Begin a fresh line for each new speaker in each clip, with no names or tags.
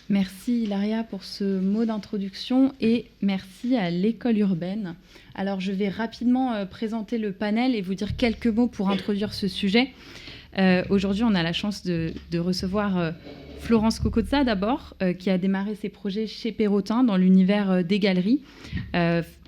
Merci Hilaria pour ce mot d'introduction et merci à l'école urbaine. Alors je vais rapidement présenter le panel et vous dire quelques mots pour introduire ce sujet. Aujourd'hui, on a la chance de recevoir Florence Cocozza d'abord, qui a démarré ses projets chez Perrotin dans l'univers des galeries.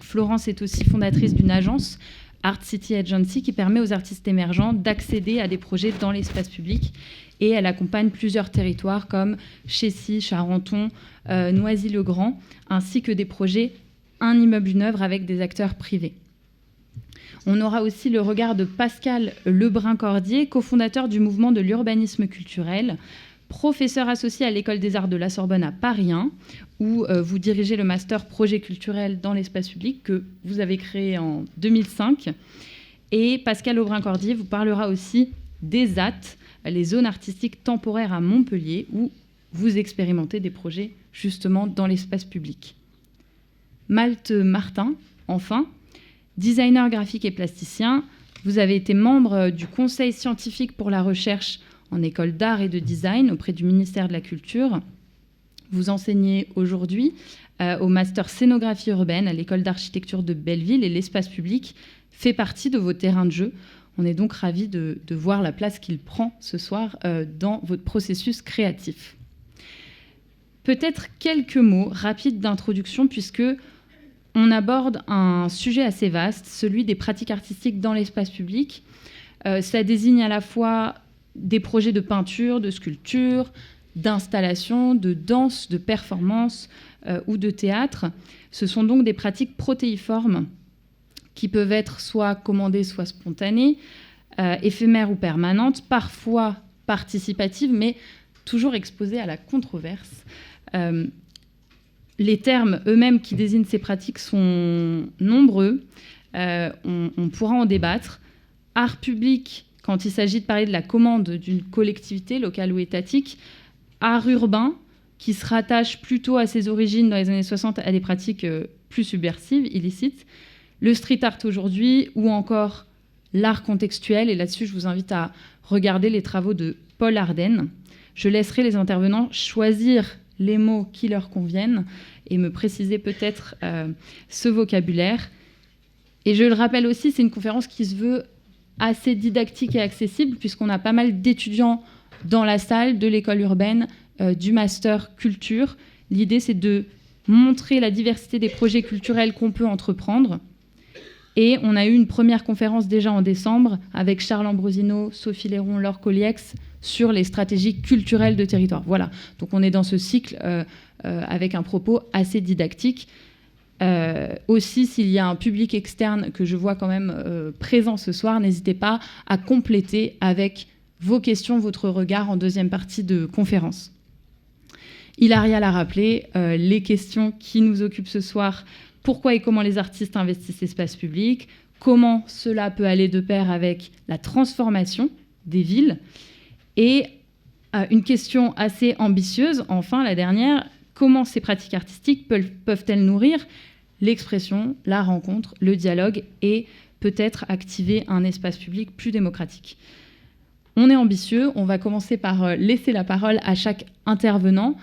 Florence est aussi fondatrice d'une agence, Art City Agency, qui permet aux artistes émergents d'accéder à des projets dans l'espace public. Et elle accompagne plusieurs territoires comme Chessy, Charenton, Noisy-le-Grand, ainsi que des projets Un immeuble, une œuvre avec des acteurs privés. On aura aussi le regard de Pascal Lebrun-Cordier, cofondateur du mouvement de l'urbanisme culturel, professeur associé à l'École des Arts de la Sorbonne à Paris 1, où vous dirigez le master projet culturel dans l'espace public que vous avez créé en 2005. Et Pascal Lebrun-Cordier vous parlera aussi des ZAT, les zones artistiques temporaires à Montpellier, où vous expérimentez des projets justement dans l'espace public. Malte Martin, enfin, designer graphique et plasticien, vous avez été membre du Conseil scientifique pour la recherche en école d'art et de design auprès du ministère de la Culture. Vous enseignez aujourd'hui au master scénographie urbaine à l'école d'architecture de Belleville et l'espace public fait partie de vos terrains de jeu. On est donc ravis de voir la place qu'il prend ce soir dans votre processus créatif. Peut-être quelques mots rapides d'introduction puisque on aborde un sujet assez vaste, celui des pratiques artistiques dans l'espace public. Ça désigne à la fois des projets de peinture, de sculpture, d'installation, de danse, de performance ou de théâtre. Ce sont donc des pratiques protéiformes qui peuvent être soit commandées, soit spontanées, éphémères ou permanentes, parfois participatives, mais toujours exposées à la controverse. Les termes eux-mêmes qui désignent ces pratiques sont nombreux. On pourra en débattre. Art public, quand il s'agit de parler de la commande d'une collectivité locale ou étatique. Art urbain, qui se rattache plutôt à ses origines dans les années 60 à des pratiques plus subversives, illicites. Le street art aujourd'hui, ou encore l'art contextuel. Et là-dessus, je vous invite à regarder les travaux de Paul Ardenne. Je laisserai les intervenants choisir les mots qui leur conviennent et me préciser peut-être ce vocabulaire. Et je le rappelle aussi, c'est une conférence qui se veut assez didactique et accessible puisqu'on a pas mal d'étudiants dans la salle de l'école urbaine du master culture. L'idée, c'est de montrer la diversité des projets culturels qu'on peut entreprendre. Et on a eu une première conférence déjà en décembre avec Charles Ambrosino, Sophie Léron, Laure Colliex sur les stratégies culturelles de territoire. Voilà, donc on est dans ce cycle avec un propos assez didactique. Aussi, s'il y a un public externe que je vois quand même présent ce soir, n'hésitez pas à compléter avec vos questions, votre regard en deuxième partie de conférence. Hilaria l'a rappelé, les questions qui nous occupent ce soir: pourquoi et comment les artistes investissent l'espace public, comment cela peut aller de pair avec la transformation des villes, et une question assez ambitieuse, enfin la dernière: comment ces pratiques artistiques peuvent-elles nourrir l'expression, la rencontre, le dialogue et peut-être activer un espace public plus démocratique. On est ambitieux, on va commencer par laisser la parole à chaque intervenant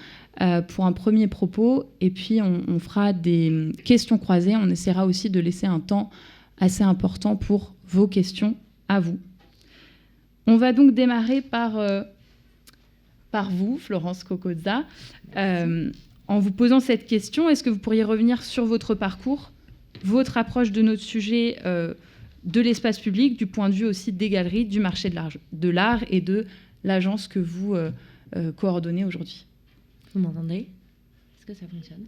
pour un premier propos et puis on fera des questions croisées. On essaiera aussi de laisser un temps assez important pour vos questions à vous. On va donc démarrer par vous, Florence Cocozza. En vous posant cette question, est-ce que vous pourriez revenir sur votre parcours, votre approche de notre sujet de l'espace public, du point de vue aussi des galeries, du marché de l'art et de l'agence que vous coordonnez aujourd'hui?
Vous m'entendez? Est-ce que ça fonctionne?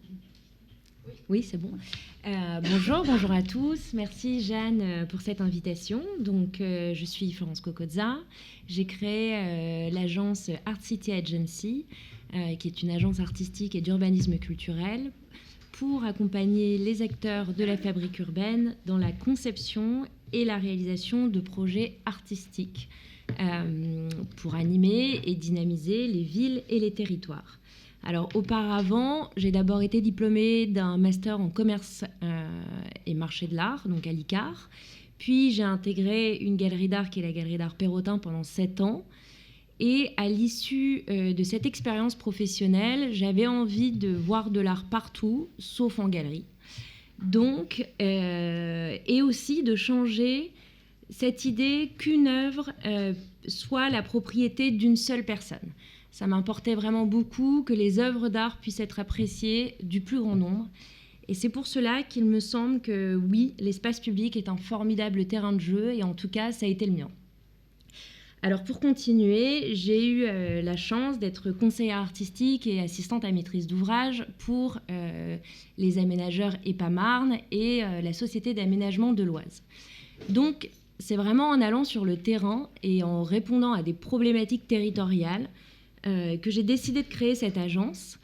Oui, c'est bon. Bonjour à tous. Merci Jeanne pour cette invitation. Donc, je suis Florence Cocozza. J'ai créé l'agence Art City Agency, qui est une agence artistique et d'urbanisme culturel, pour accompagner les acteurs de la fabrique urbaine dans la conception et la réalisation de projets artistiques pour animer et dynamiser les villes et les territoires. Alors, auparavant, j'ai d'abord été diplômée d'un master en commerce et marché de l'art, donc à l'ICAR. Puis, j'ai intégré une galerie d'art qui est la galerie d'art Perrotin pendant 7 ans. Et à l'issue de cette expérience professionnelle, j'avais envie de voir de l'art partout, sauf en galerie. Donc, et aussi de changer cette idée qu'une œuvre soit la propriété d'une seule personne. Ça m'importait vraiment beaucoup que les œuvres d'art puissent être appréciées du plus grand nombre. Et c'est pour cela qu'il me semble que oui, l'espace public est un formidable terrain de jeu, et en tout cas, ça a été le mien. Alors pour continuer, j'ai eu la chance d'être conseillère artistique et assistante à maîtrise d'ouvrage pour les aménageurs EPA-Marne et la Société d'aménagement de l'Oise. Donc c'est vraiment en allant sur le terrain et en répondant à des problématiques territoriales que j'ai décidé de créer cette agence,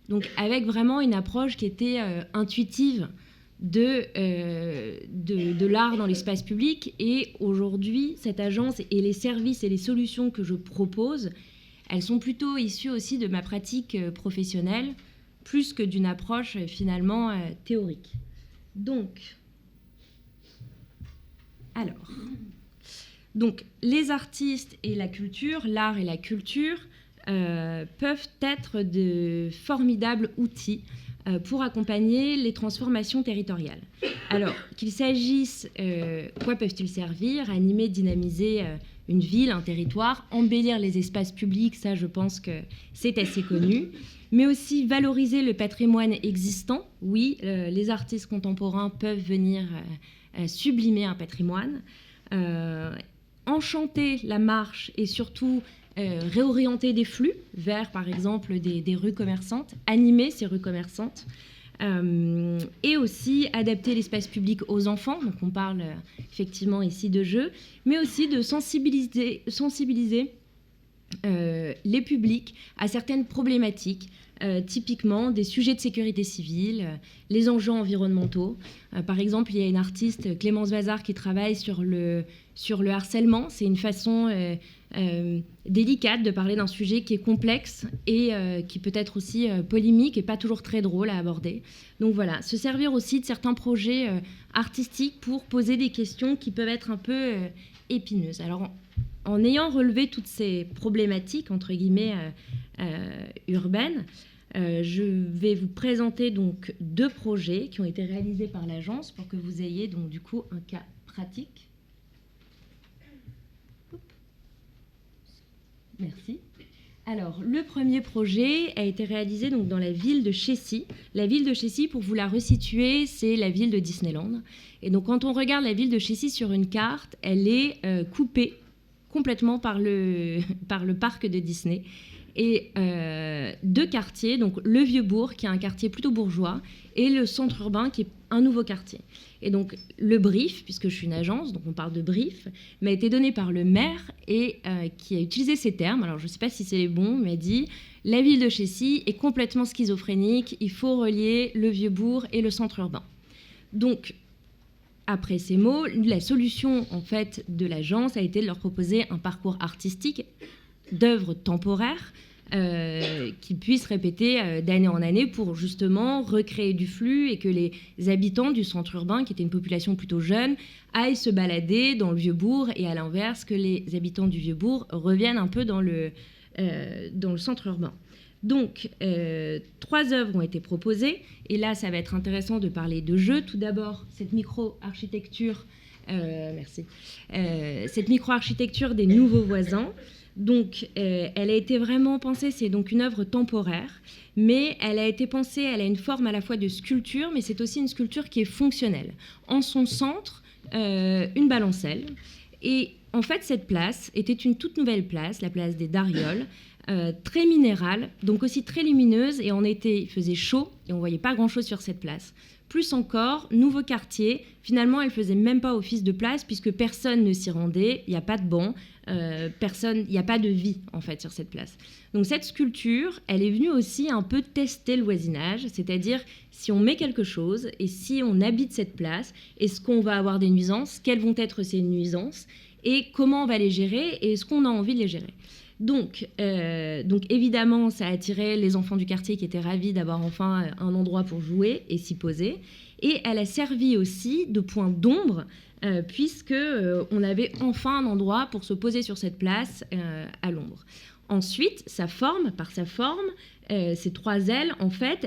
donc avec vraiment une approche qui était intuitive de l'art dans l'espace public. Et aujourd'hui, cette agence et les services et les solutions que je propose, elles sont plutôt issues aussi de ma pratique professionnelle, plus que d'une approche finalement théorique. Donc, les artistes et la culture, l'art et la culture, peuvent être de formidables outils pour accompagner les transformations territoriales. Alors, qu'il s'agisse, quoi peuvent-ils servir? Animer, dynamiser une ville, un territoire, embellir les espaces publics, ça je pense que c'est assez connu, mais aussi valoriser le patrimoine existant. Oui, les artistes contemporains peuvent venir sublimer un patrimoine, enchanter la marche et surtout réorienter des flux vers, par exemple, des rues commerçantes, animer ces rues commerçantes, et aussi adapter l'espace public aux enfants. Donc on parle effectivement ici de jeux, mais aussi de sensibiliser les publics à certaines problématiques, typiquement des sujets de sécurité civile, les enjeux environnementaux. Par exemple, il y a une artiste, Clémence Vazard, qui travaille sur le harcèlement. C'est une façon délicate de parler d'un sujet qui est complexe et qui peut être aussi polémique et pas toujours très drôle à aborder. Donc voilà, se servir aussi de certains projets artistiques pour poser des questions qui peuvent être un peu épineuses. Alors, en ayant relevé toutes ces problématiques, entre guillemets, urbaines, je vais vous présenter donc 2 projets qui ont été réalisés par l'agence pour que vous ayez donc du coup un cas pratique. Merci. Alors, le premier projet a été réalisé donc dans la ville de Chessy. La ville de Chessy, pour vous la resituer, c'est la ville de Disneyland. Et donc, quand on regarde la ville de Chessy sur une carte, elle est coupée complètement par le parc de Disney. Et 2 quartiers, donc le Vieux-Bourg, qui est un quartier plutôt bourgeois, et le centre urbain, qui est un nouveau quartier. Et donc le brief, puisque je suis une agence, donc on parle de brief, m'a été donné par le maire et qui a utilisé ces termes. Alors je ne sais pas si c'est les bons, mais a dit « La ville de Chessy est complètement schizophrénique, il faut relier le Vieux-Bourg et le centre urbain ». Donc, après ces mots, la solution en fait de l'agence a été de leur proposer un parcours artistique d'œuvres temporaires qu'ils puissent répéter d'année en année pour justement recréer du flux et que les habitants du centre urbain, qui était une population plutôt jeune, aillent se balader dans le Vieux-Bourg et à l'inverse, que les habitants du Vieux-Bourg reviennent un peu dans le centre urbain. Donc, 3 œuvres ont été proposées et là, ça va être intéressant de parler de jeux. Tout d'abord, cette micro-architecture, cette micro-architecture des nouveaux voisins. Donc, elle a été vraiment pensée, c'est donc une œuvre temporaire, mais elle a été pensée, elle a une forme à la fois de sculpture, mais c'est aussi une sculpture qui est fonctionnelle. En son centre, une balancelle. Et en fait, cette place était une toute nouvelle place, la place des Darioles, très minérale, donc aussi très lumineuse, et en été, il faisait chaud, et on ne voyait pas grand-chose sur cette place. Plus encore, nouveau quartier, finalement, elle ne faisait même pas office de place, puisque personne ne s'y rendait, il n'y a pas de banc, il n'y a pas de vie, en fait, sur cette place. Donc cette sculpture, elle est venue aussi un peu tester le voisinage, c'est-à-dire si on met quelque chose, et si on habite cette place, est-ce qu'on va avoir des nuisances, quelles vont être ces nuisances, et comment on va les gérer, et est-ce qu'on a envie de les gérer. Donc évidemment, ça a attiré les enfants du quartier qui étaient ravis d'avoir enfin un endroit pour jouer et s'y poser. Et elle a servi aussi de point d'ombre puisqu'on avait enfin un endroit pour se poser sur cette place à l'ombre. Ensuite, par sa forme, ces 3 ailes, en fait,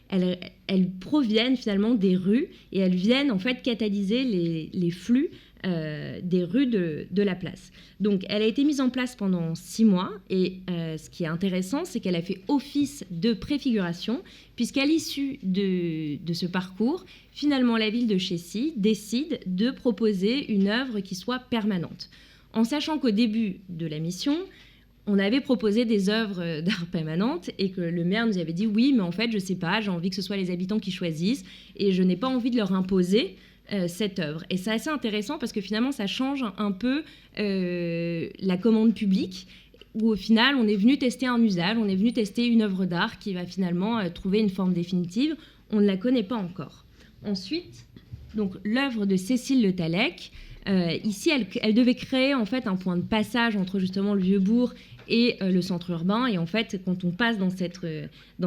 elles proviennent finalement des rues et elles viennent en fait catalyser les flux des rues de la place. Donc, elle a été mise en place pendant 6 mois et ce qui est intéressant, c'est qu'elle a fait office de préfiguration puisqu'à l'issue de ce parcours, finalement, la ville de Chécy décide de proposer une œuvre qui soit permanente. En sachant qu'au début de la mission, on avait proposé des œuvres d'art permanentes et que le maire nous avait dit « oui, mais en fait, je ne sais pas, j'ai envie que ce soit les habitants qui choisissent et je n'ai pas envie de leur imposer cette œuvre ». Et c'est assez intéressant parce que finalement, ça change un peu la commande publique où au final, on est venu tester un usage, on est venu tester une œuvre d'art qui va finalement trouver une forme définitive. On ne la connaît pas encore. Ensuite, donc, l'œuvre de Cécile Le Tallec, ici, elle devait créer en fait un point de passage entre justement le Vieux-Bourg et le centre urbain. Et en fait, quand on passe dans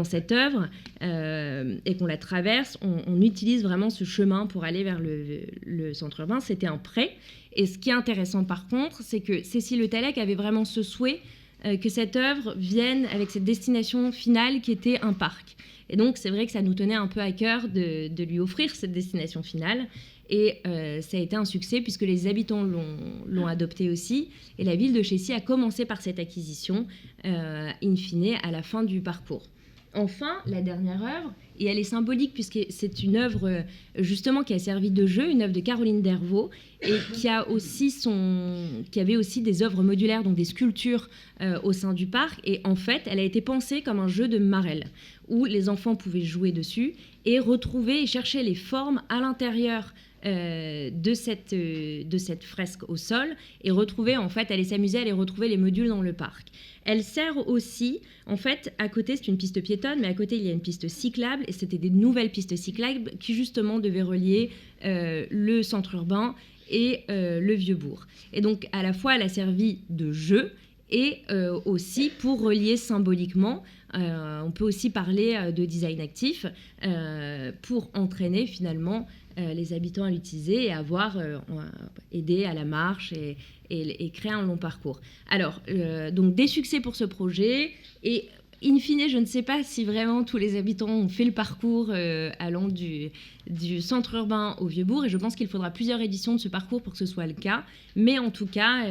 cette œuvre et qu'on la traverse, on utilise vraiment ce chemin pour aller vers le centre urbain. C'était un pré. Et ce qui est intéressant par contre, c'est que Cécile Le Tallec avait vraiment ce souhait que cette œuvre vienne avec cette destination finale qui était un parc. Et donc, c'est vrai que ça nous tenait un peu à cœur de lui offrir cette destination finale. Et ça a été un succès puisque les habitants l'ont adopté aussi. Et la ville de Chécy a commencé par cette acquisition, in fine, à la fin du parcours. Enfin, la dernière œuvre, et elle est symbolique puisque c'est une œuvre justement qui a servi de jeu, une œuvre de Caroline Dervaux, et qui avait aussi des œuvres modulaires, donc des sculptures au sein du parc. Et en fait, elle a été pensée comme un jeu de marelle, où les enfants pouvaient jouer dessus et retrouver et chercher les formes à l'intérieur de cette fresque au sol et retrouver, en fait, aller s'amuser, aller retrouver les modules dans le parc. Elle sert aussi, en fait, à côté, c'est une piste piétonne, mais à côté, il y a une piste cyclable et c'était des nouvelles pistes cyclables qui, justement, devaient relier le centre urbain et le Vieux-Bourg. Et donc, à la fois, elle a servi de jeu et aussi pour relier symboliquement. On peut aussi parler de design actif pour entraîner, finalement, les habitants à l'utiliser et avoir aidé à la marche et créer un long parcours. Alors, donc des succès pour ce projet et in fine, je ne sais pas si vraiment tous les habitants ont fait le parcours allant du centre urbain au Vieux-Bourg et je pense qu'il faudra plusieurs éditions de ce parcours pour que ce soit le cas. Mais en tout cas,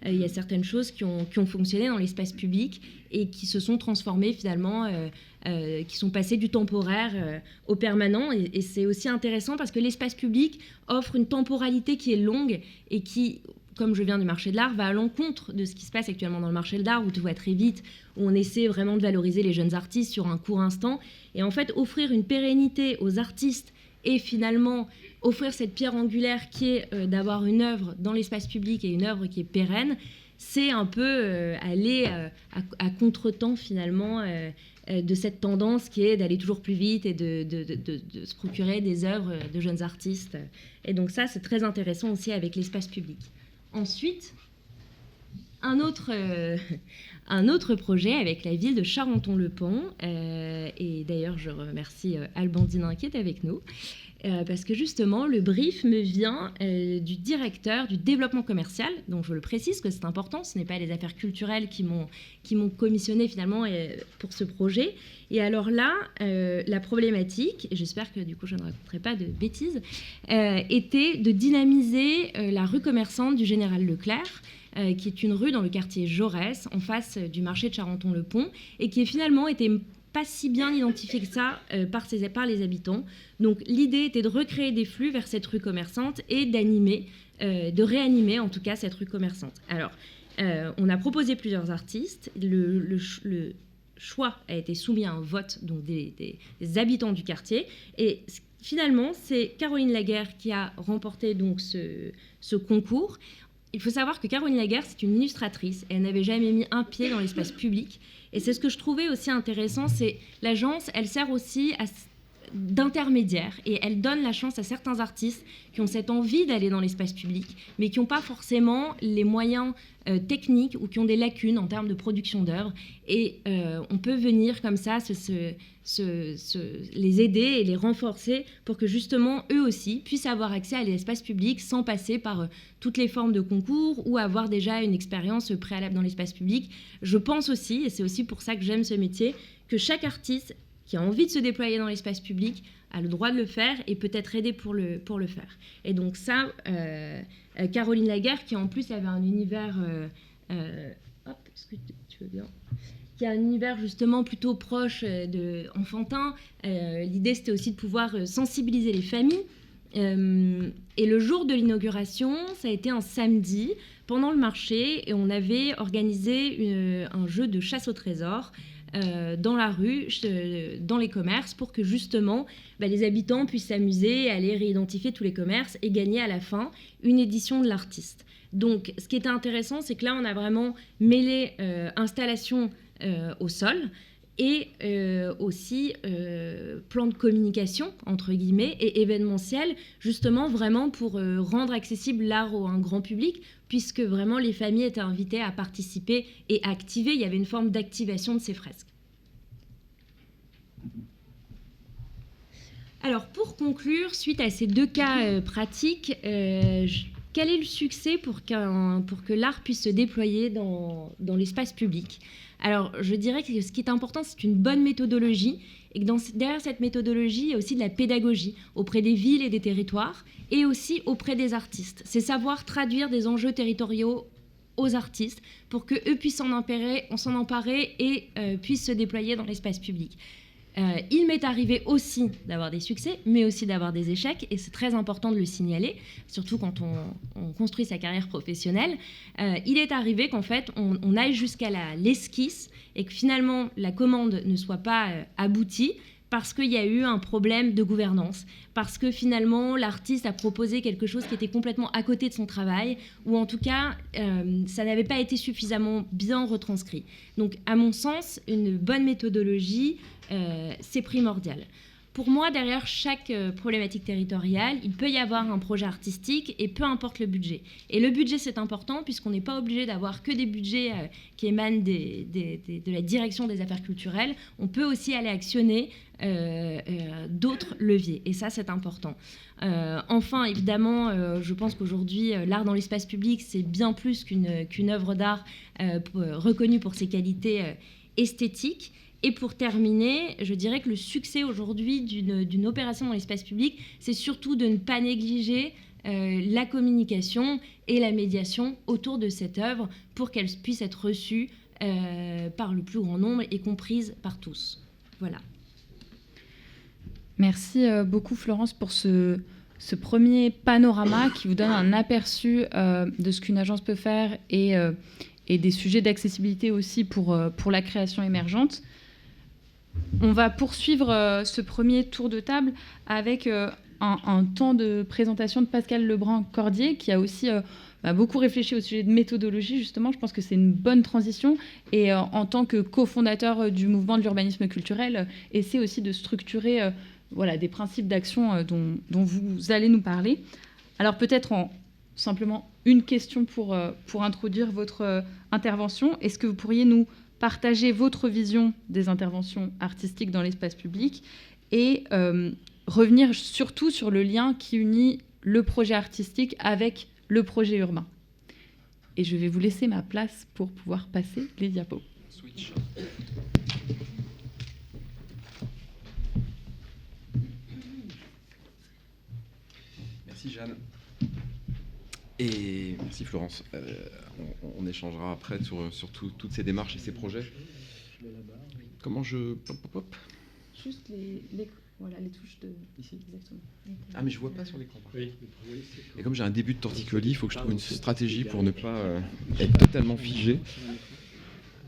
il y a certaines choses qui ont fonctionné dans l'espace public et qui se sont transformées finalement, qui sont passées du temporaire au permanent. Et c'est aussi intéressant parce que l'espace public offre une temporalité qui est longue et qui, comme je viens du marché de l'art, va à l'encontre de ce qui se passe actuellement dans le marché de l'art, où tout va très vite, où on essaie vraiment de valoriser les jeunes artistes sur un court instant. Et en fait, offrir une pérennité aux artistes et finalement offrir cette pierre angulaire qui est d'avoir une œuvre dans l'espace public et une œuvre qui est pérenne, c'est un peu aller à contre-temps finalement de cette tendance qui est d'aller toujours plus vite et de se procurer des œuvres de jeunes artistes. Et donc ça, c'est très intéressant aussi avec l'espace public. Ensuite, un autre projet avec la ville de Charenton-le-Pont. Et d'ailleurs, je remercie Alban Dinin qui est avec nous. Parce que justement, le brief me vient du directeur du développement commercial. Donc, je le précise que c'est important. Ce n'est pas les affaires culturelles qui m'ont commissionné finalement pour ce projet. Et alors là, la problématique, et j'espère que du coup je ne raconterai pas de bêtises, était de dynamiser la rue commerçante du Général Leclerc, qui est une rue dans le quartier Jaurès, en face du marché de Charenton-le-Pont, et qui finalement était pas si bien identifié que ça par les habitants. Donc l'idée était de recréer des flux vers cette rue commerçante et de réanimer en tout cas cette rue commerçante. Alors, on a proposé plusieurs artistes. Le choix a été soumis à un vote donc des habitants du quartier. Et finalement, c'est Caroline Laguerre qui a remporté donc ce concours. Il faut savoir que Caroline Laguerre, c'est une illustratrice. Elle n'avait jamais mis un pied dans l'espace public. Et c'est ce que je trouvais aussi intéressant, c'est l'agence, elle sert aussi d'intermédiaire, et elle donne la chance à certains artistes qui ont cette envie d'aller dans l'espace public, mais qui n'ont pas forcément les moyens techniques ou qui ont des lacunes en termes de production d'œuvres. Et on peut venir comme ça les aider et les renforcer pour que justement eux aussi puissent avoir accès à l'espace public sans passer par toutes les formes de concours ou avoir déjà une expérience préalable dans l'espace public. Je pense aussi, et c'est aussi pour ça que j'aime ce métier, que chaque artiste qui a envie de se déployer dans l'espace public a le droit de le faire et peut être aidé pour le faire. Et donc ça, Caroline Laguerre, qui en plus avait un univers... est-ce que tu veux bien, qui a un univers justement plutôt proche de enfantin. L'idée, c'était aussi de pouvoir sensibiliser les familles. Et le jour de l'inauguration, ça a été un samedi, pendant le marché, et on avait organisé un jeu de chasse au trésor dans la rue, dans les commerces, pour que justement les habitants puissent s'amuser, aller réidentifier tous les commerces et gagner à la fin une édition de l'artiste. Donc, ce qui était intéressant, c'est que là, on a vraiment mêlé installation au sol et aussi plan de communication, entre guillemets, et événementiel, justement vraiment pour rendre accessible l'art à un grand public, puisque vraiment les familles étaient invitées à participer et à activer. Il y avait une forme d'activation de ces fresques. Alors, pour conclure, suite à ces deux cas pratiques, quel est le succès pour que l'art puisse se déployer dans l'espace public ? Alors, je dirais que ce qui est important, c'est une bonne méthodologie, et que derrière cette méthodologie, il y a aussi de la pédagogie auprès des villes et des territoires, et aussi auprès des artistes. C'est savoir traduire des enjeux territoriaux aux artistes pour qu'eux puissent s'en emparer et puissent se déployer dans l'espace public. Il m'est arrivé aussi d'avoir des succès, mais aussi d'avoir des échecs, et c'est très important de le signaler, surtout quand on construit sa carrière professionnelle. Il est arrivé qu'en fait, on aille jusqu'à l'esquisse, et que finalement, la commande ne soit pas aboutie, parce qu'il y a eu un problème de gouvernance, parce que finalement, l'artiste a proposé quelque chose qui était complètement à côté de son travail, ou en tout cas, ça n'avait pas été suffisamment bien retranscrit. Donc, à mon sens, une bonne méthodologie, c'est primordial. Pour moi, derrière chaque problématique territoriale, il peut y avoir un projet artistique et peu importe le budget. Et le budget, c'est important puisqu'on n'est pas obligé d'avoir que des budgets qui émanent de la direction des affaires culturelles. On peut aussi aller actionner d'autres leviers. Et ça, c'est important. Enfin, évidemment, je pense qu'aujourd'hui, l'art dans l'espace public, c'est bien plus qu'une œuvre d'art reconnue pour ses qualités esthétiques. Et pour terminer, je dirais que le succès aujourd'hui d'une opération dans l'espace public, c'est surtout de ne pas négliger la communication et la médiation autour de cette œuvre pour qu'elle puisse être reçue par le plus grand nombre et comprise par tous. Voilà.
Merci beaucoup Florence pour ce premier panorama qui vous donne un aperçu de ce qu'une agence peut faire et des sujets d'accessibilité aussi pour la création émergente. On va poursuivre ce premier tour de table avec un temps de présentation de Pascal Lebrun-Cordier qui a aussi beaucoup réfléchi au sujet de méthodologie, justement. Je pense que c'est une bonne transition. Et en tant que cofondateur du mouvement de l'urbanisme culturel, essaie aussi de structurer des principes d'action dont vous allez nous parler. Alors peut-être simplement une question pour introduire votre intervention. Est-ce que vous pourriez nous partager votre vision des interventions artistiques dans l'espace public et revenir surtout sur le lien qui unit le projet artistique avec le projet urbain. Et je vais vous laisser ma place pour pouvoir passer les diapos.
Switch. Merci Jeanne. Et merci Florence. On échangera après sur toutes ces démarches et ces projets. Comment je... Hop.
Juste les touches de...
Ici. Exactement. Ah mais je vois pas sur l'écran. Oui. Et comme j'ai un début de torticolis, il faut que je trouve une stratégie pour ne pas être totalement figé.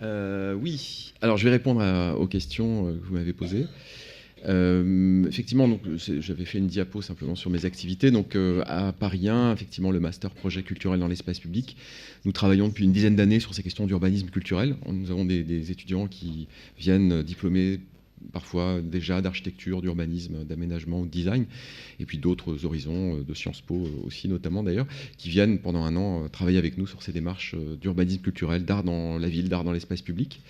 Oui. Alors je vais répondre aux questions que vous m'avez posées. Effectivement, donc, j'avais fait une diapo simplement sur mes activités. Donc, à Paris 1, effectivement, le master projet culturel dans l'espace public. Nous travaillons depuis une dizaine d'années sur ces questions d'urbanisme culturel. Nous avons des étudiants qui viennent diplômés parfois déjà d'architecture, d'urbanisme, d'aménagement, de design, et puis d'autres horizons de Sciences Po aussi notamment d'ailleurs, qui viennent pendant un an travailler avec nous sur ces démarches d'urbanisme culturel, d'art dans la ville, d'art dans l'espace public.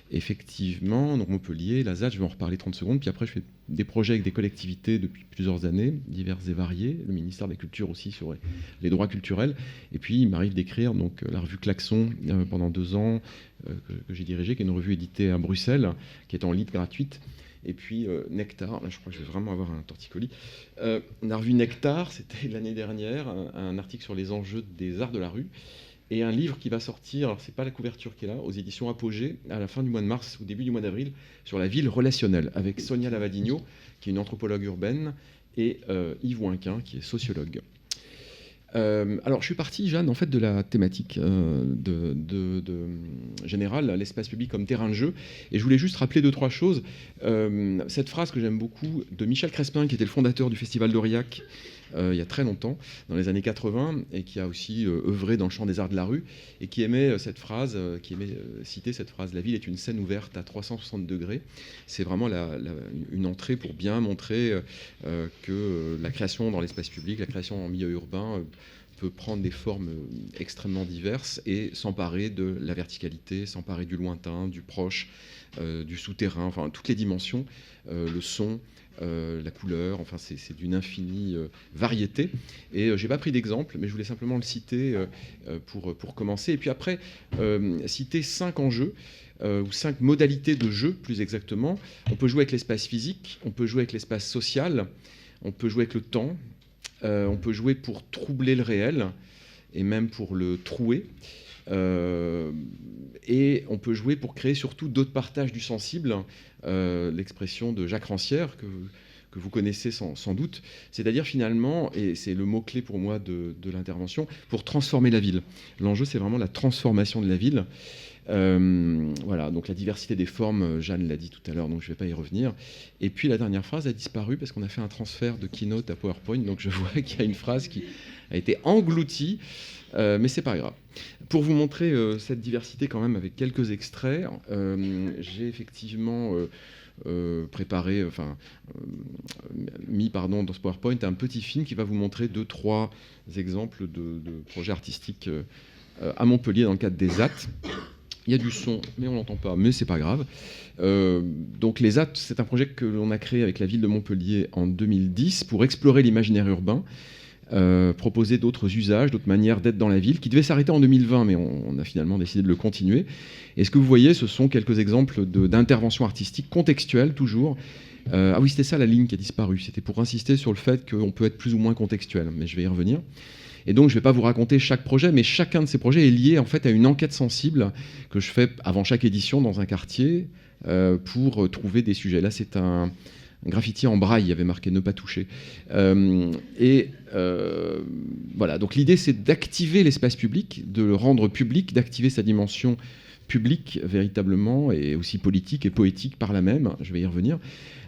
Effectivement, donc Montpellier, la ZAD, je vais en reparler 30 secondes, puis après je fais des projets avec des collectivités depuis plusieurs années, diverses et variées, le ministère de la Culture aussi sur les droits culturels, et puis il m'arrive d'écrire donc la revue Klaxon pendant 2 ans, que j'ai dirigée, qui est une revue éditée à Bruxelles, qui est en libre gratuite, et puis Nectar, là je crois que je vais vraiment avoir un torticolis, la revue Nectar, c'était l'année dernière, un article sur les enjeux des arts de la rue, et un livre qui va sortir, alors c'est pas la couverture qui est là, aux éditions Apogée, à la fin du mois de mars ou début du mois d'avril, sur la ville relationnelle, avec Sonia Lavadigno, qui est une anthropologue urbaine, et Yves Ouinquin, qui est sociologue. Alors, je suis parti, Jeanne, en fait, de la thématique générale, l'espace public comme terrain de jeu, et je voulais juste rappeler 2-3 choses. Cette phrase que j'aime beaucoup, de Michel Crespin, qui était le fondateur du Festival d'Aurillac, il y a très longtemps, dans les années 80, et qui a aussi œuvré dans le champ des arts de la rue, et qui aimait cette phrase, citer cette phrase: la ville est une scène ouverte à 360 degrés. C'est vraiment une entrée pour bien montrer que la création dans l'espace public, la création en milieu urbain, peut prendre des formes extrêmement diverses et s'emparer de la verticalité, s'emparer du lointain, du proche, du souterrain, enfin toutes les dimensions, le son, la couleur, enfin c'est d'une infinie variété. Et j'ai pas pris d'exemple, mais je voulais simplement le citer pour commencer. Et puis après, citer 5 enjeux, ou 5 modalités de jeu, plus exactement. On peut jouer avec l'espace physique, on peut jouer avec l'espace social, on peut jouer avec le temps, on peut jouer pour troubler le réel, et même pour le trouer. Et on peut jouer pour créer surtout d'autres partages du sensible, l'expression de Jacques Rancière, que vous connaissez sans doute, c'est-à-dire finalement, et c'est le mot-clé pour moi de l'intervention, pour transformer la ville. L'enjeu, c'est vraiment la transformation de la ville. Voilà, donc la diversité des formes, Jeanne l'a dit tout à l'heure, donc je ne vais pas y revenir. Et puis la dernière phrase a disparu parce qu'on a fait un transfert de Keynote à PowerPoint, donc je vois qu'il y a une phrase qui a été engloutie, mais c'est pas grave. Pour vous montrer cette diversité quand même avec quelques extraits, j'ai effectivement préparé, mis dans ce PowerPoint un petit film qui va vous montrer 2-3 exemples de projets artistiques à Montpellier dans le cadre des ZAT. Il y a du son, mais on l'entend pas, mais c'est pas grave. Donc les ZAT, c'est un projet que l'on a créé avec la ville de Montpellier en 2010 pour explorer l'imaginaire urbain, proposer d'autres usages, d'autres manières d'être dans la ville, qui devait s'arrêter en 2020, mais on a finalement décidé de le continuer. Et ce que vous voyez, ce sont quelques exemples d'interventions artistiques contextuelles, toujours. Ah oui, c'était ça la ligne qui a disparu. C'était pour insister sur le fait qu'on peut être plus ou moins contextuel, mais je vais y revenir. Et donc, je ne vais pas vous raconter chaque projet, mais chacun de ces projets est lié en fait à une enquête sensible que je fais avant chaque édition dans un quartier pour trouver des sujets. Là, c'est un graffiti en braille, il y avait marqué « ne pas toucher ». Voilà, donc l'idée, c'est d'activer l'espace public, de le rendre public, d'activer sa dimension publique véritablement, et aussi politique et poétique par là même, je vais y revenir,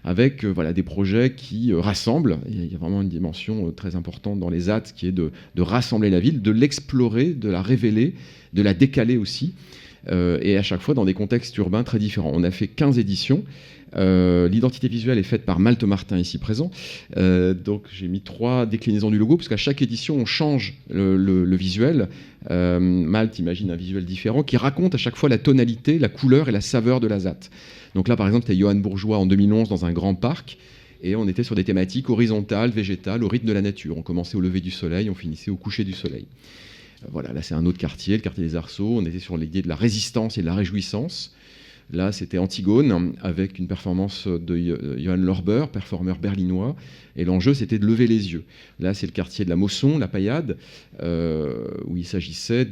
avec des projets qui rassemblent. Il y a vraiment une dimension très importante dans les ZAT qui est de rassembler la ville, de l'explorer, de la révéler, de la décaler aussi, et à chaque fois dans des contextes urbains très différents. On a fait 15 éditions. L'identité visuelle est faite par Malte Martin, ici présent. Donc j'ai mis 3 déclinaisons du logo, parce qu'à chaque édition, on change le visuel. Malte imagine un visuel différent qui raconte à chaque fois la tonalité, la couleur et la saveur de la ZAT. Donc là, par exemple, c'était Johan Bourgeois en 2011 dans un grand parc, et on était sur des thématiques horizontales, végétales, au rythme de la nature. On commençait au lever du soleil, on finissait au coucher du soleil. Voilà, là c'est un autre quartier, le quartier des Arceaux. On était sur l'idée de la résistance et de la réjouissance. Là, c'était Antigone, avec une performance de Johann Lorber, performeur berlinois. Et l'enjeu, c'était de lever les yeux. Là, c'est le quartier de la Mosson, la Paillade, où il s'agissait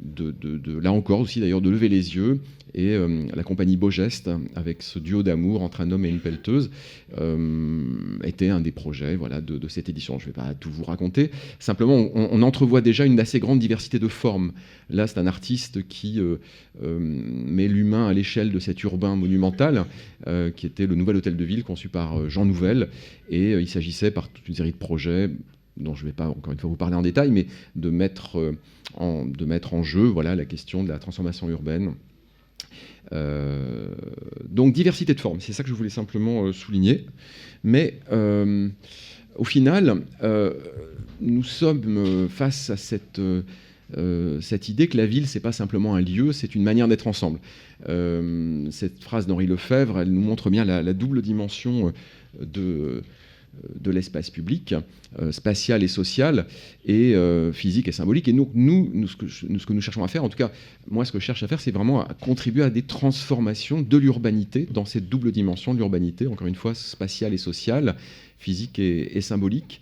là encore aussi d'ailleurs, de lever les yeux. Et la compagnie Beau Geste, avec ce duo d'amour entre un homme et une pelleteuse, était un des projets de cette édition. Je ne vais pas tout vous raconter. Simplement, on entrevoit déjà une assez grande diversité de formes. Là, c'est un artiste qui met l'humain à l'échelle de cet urbain monumental, qui était le nouvel hôtel de ville conçu par Jean Nouvel. Et il s'agissait, par toute une série de projets, dont je ne vais pas encore une fois vous parler en détail, mais de mettre en jeu la question de la transformation urbaine Donc diversité de formes, c'est ça que je voulais simplement souligner. Mais au final, nous sommes face à cette idée que la ville, c'est pas simplement un lieu, c'est une manière d'être ensemble. Cette phrase d'Henri Lefebvre, elle nous montre bien la double dimension de l'espace public, spatial et social, et physique et symbolique. Et nous, ce que nous cherchons à faire, en tout cas, moi, ce que je cherche à faire, c'est vraiment à contribuer à des transformations de l'urbanité, dans cette double dimension de l'urbanité, encore une fois, spatiale et sociale, physique et symbolique.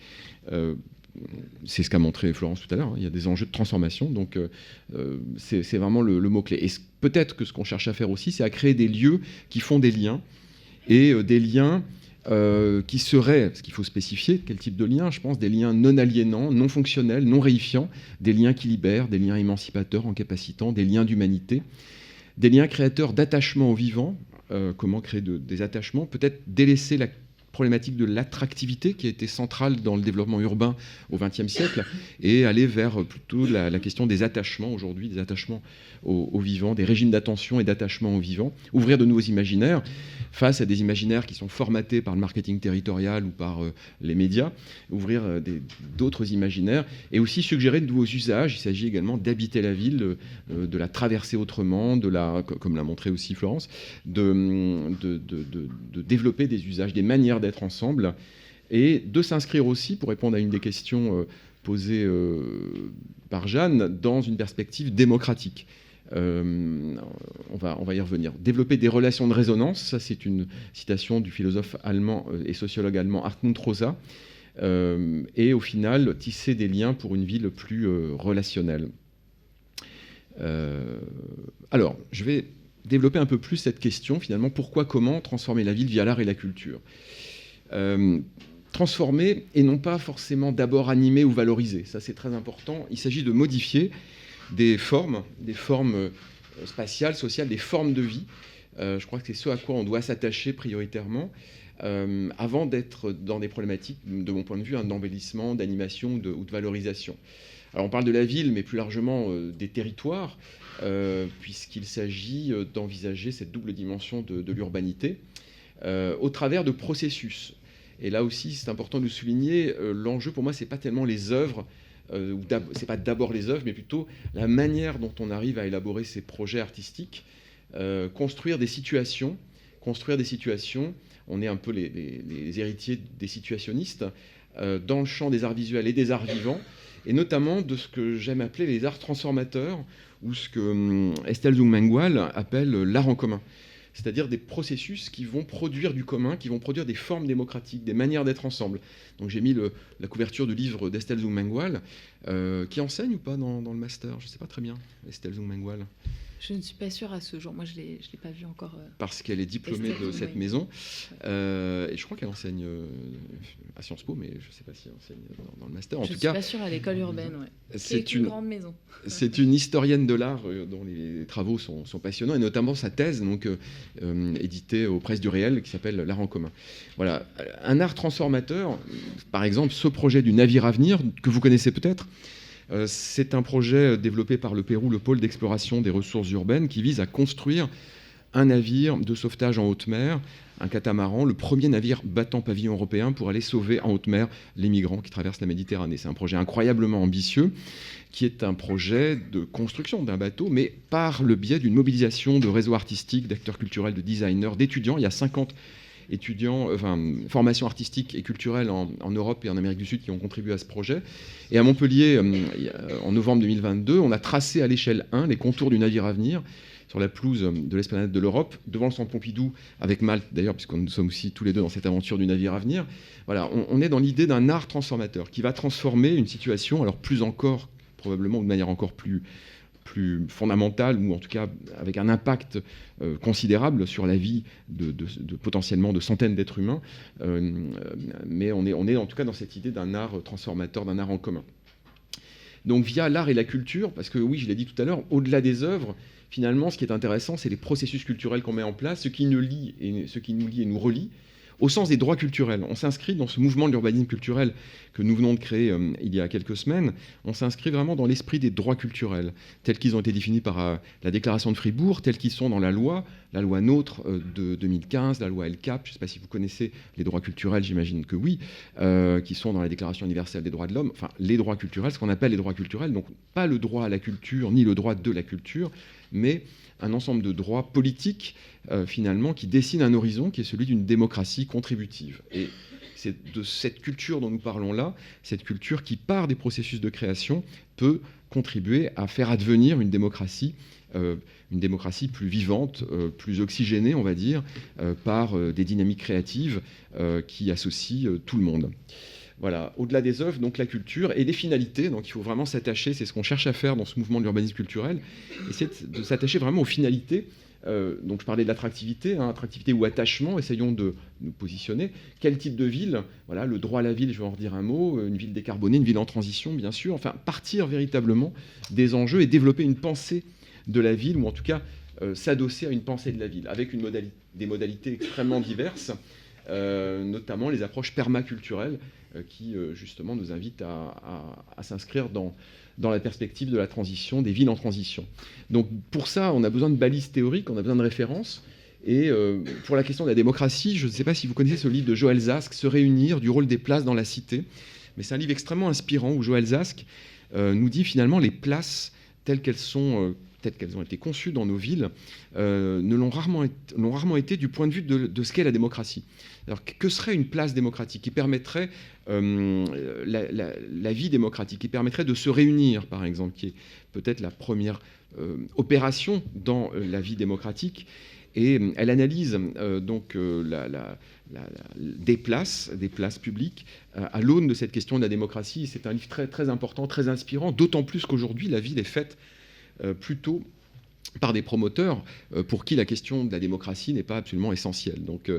C'est ce qu'a montré Florence tout à l'heure, hein. Il y a des enjeux de transformation, donc c'est vraiment le mot-clé. Et peut-être que ce qu'on cherche à faire aussi, c'est à créer des lieux qui font des liens, et des liens qui seraient, parce qu'il faut spécifier quel type de lien, je pense, des liens non aliénants, non fonctionnels, non réifiants, des liens qui libèrent, des liens émancipateurs, encapacitant, des liens d'humanité, des liens créateurs d'attachement au vivant. Comment créer des attachements, peut-être délaisser la problématique de l'attractivité qui a été centrale dans le développement urbain au XXe siècle, et aller vers plutôt la question des attachements aujourd'hui, des attachements au vivant, des régimes d'attention et d'attachement au vivant, ouvrir de nouveaux imaginaires face à des imaginaires qui sont formatés par le marketing territorial ou par les médias, ouvrir d'autres imaginaires, et aussi suggérer de nouveaux usages. Il s'agit également d'habiter la ville, de la traverser autrement, comme l'a montré aussi Florence, de développer des usages, des manières d'être ensemble, et de s'inscrire aussi, pour répondre à une des questions posées par Jeanne, dans une perspective démocratique. On va y revenir. Développer des relations de résonance, ça c'est une citation du philosophe allemand et sociologue allemand Hartmut Rosa, et au final tisser des liens pour une ville plus relationnelle. Alors, je vais développer un peu plus cette question, finalement, pourquoi, comment transformer la ville via l'art et la culture. Transformer et non pas forcément d'abord animer ou valoriser, ça c'est très important. Il s'agit de modifier des formes spatiales, sociales, des formes de vie. Je crois que c'est ce à quoi on doit s'attacher prioritairement, avant d'être dans des problématiques, de mon point de vue, d'embellissement, d'animation ou de valorisation. Alors on parle de la ville, mais plus largement des territoires, puisqu'il s'agit d'envisager cette double dimension de l'urbanité au travers de processus. Et là aussi, c'est important de souligner, l'enjeu pour moi, c'est pas tellement les œuvres, c'est pas d'abord les œuvres, mais plutôt la manière dont on arrive à élaborer ces projets artistiques, construire des situations. On est un peu les héritiers des situationnistes dans le champ des arts visuels et des arts vivants, et notamment de ce que j'aime appeler les arts transformateurs, ou ce que Estelle Zumwangwal appelle l'art en commun. C'est-à-dire des processus qui vont produire du commun, qui vont produire des formes démocratiques, des manières d'être ensemble. Donc j'ai mis la couverture du livre d'Estelle Zumwangwal, qui enseigne ou pas dans le master. Je ne sais pas très bien, Estelle Zumwangwal.
Je ne suis pas sûre à ce jour. Moi, je ne l'ai pas vue encore.
Parce qu'elle est diplômée de cette maison. Et je crois qu'elle enseigne à Sciences Po, mais je ne sais pas si elle enseigne dans le master. En tout cas, je
ne suis pas sûre, à l'école urbaine. Ouais.
C'est
une grande maison.
C'est une historienne de l'art dont les travaux sont passionnants, et notamment sa thèse, donc, éditée aux Presses du Réel, qui s'appelle L'art en commun. Voilà. Un art transformateur, par exemple, ce projet du navire à venir, que vous connaissez peut-être. C'est un projet développé par le Pérou, le pôle d'exploration des ressources urbaines, qui vise à construire un navire de sauvetage en haute mer, un catamaran, le premier navire battant pavillon européen pour aller sauver en haute mer les migrants qui traversent la Méditerranée. C'est un projet incroyablement ambitieux, qui est un projet de construction d'un bateau, mais par le biais d'une mobilisation de réseaux artistiques, d'acteurs culturels, de designers, d'étudiants. Il y a 50 formations artistiques et culturelles en Europe et en Amérique du Sud qui ont contribué à ce projet. Et à Montpellier, en novembre 2022, on a tracé à l'échelle 1 les contours du navire à venir sur la pelouse de l'Esplanade de l'Europe, devant le centre Pompidou, avec Malte d'ailleurs, puisque nous sommes aussi tous les deux dans cette aventure du navire à venir. Voilà, on est dans l'idée d'un art transformateur qui va transformer une situation, alors plus encore, probablement de manière encore plus fondamentale, ou en tout cas avec un impact considérable sur la vie de potentiellement de centaines d'êtres humains, mais on est en tout cas dans cette idée d'un art transformateur, d'un art en commun. Donc via l'art et la culture, parce que oui, je l'ai dit tout à l'heure, au-delà des œuvres, finalement, ce qui est intéressant, c'est les processus culturels qu'on met en place, ce qui nous lie et nous relie, au sens des droits culturels. On s'inscrit dans ce mouvement de l'urbanisme culturel que nous venons de créer il y a quelques semaines. On s'inscrit vraiment dans l'esprit des droits culturels, tels qu'ils ont été définis par la Déclaration de Fribourg, tels qu'ils sont dans la loi NOTRe de 2015, la loi LCAP, je ne sais pas si vous connaissez les droits culturels, j'imagine que oui, qui sont dans la Déclaration universelle des droits de l'homme, enfin les droits culturels, ce qu'on appelle les droits culturels, donc pas le droit à la culture, ni le droit de la culture, mais un ensemble de droits politiques, finalement, qui dessinent un horizon qui est celui d'une démocratie contributive. Et c'est de cette culture dont nous parlons là, cette culture qui, par des processus de création, peut contribuer à faire advenir une démocratie plus vivante, plus oxygénée, on va dire, par des dynamiques créatives qui associent tout le monde. Voilà, au-delà des œuvres, donc la culture et des finalités. Donc il faut vraiment s'attacher, c'est ce qu'on cherche à faire dans ce mouvement de l'urbanisme culturel, essayer de s'attacher vraiment aux finalités. Donc je parlais de l'attractivité, attractivité ou attachement, essayons de nous positionner. Quel type de ville? Voilà, le droit à la ville, je vais en redire un mot, une ville décarbonée, une ville en transition, bien sûr. Enfin, partir véritablement des enjeux et développer une pensée de la ville, ou en tout cas s'adosser à une pensée de la ville, avec des modalités extrêmement diverses, notamment les approches permaculturelles, qui justement nous invitent à s'inscrire dans la perspective de la transition, des villes en transition. Donc pour ça, on a besoin de balises théoriques, on a besoin de références. Et pour la question de la démocratie, je ne sais pas si vous connaissez ce livre de Joël Zask, Se réunir, du rôle des places dans la cité. Mais c'est un livre extrêmement inspirant où Joël Zask nous dit finalement les places telles qu'elles ont été conçues dans nos villes, l'ont rarement été du point de vue de ce qu'est la démocratie. Alors, que serait une place démocratique qui permettrait la vie démocratique, qui permettrait de se réunir, par exemple, qui est peut-être la première opération dans la vie démocratique. Et elle analyse donc des places publiques à l'aune de cette question de la démocratie. C'est un livre très, très important, très inspirant, d'autant plus qu'aujourd'hui, la ville est faite plutôt par des promoteurs pour qui la question de la démocratie n'est pas absolument essentielle. Donc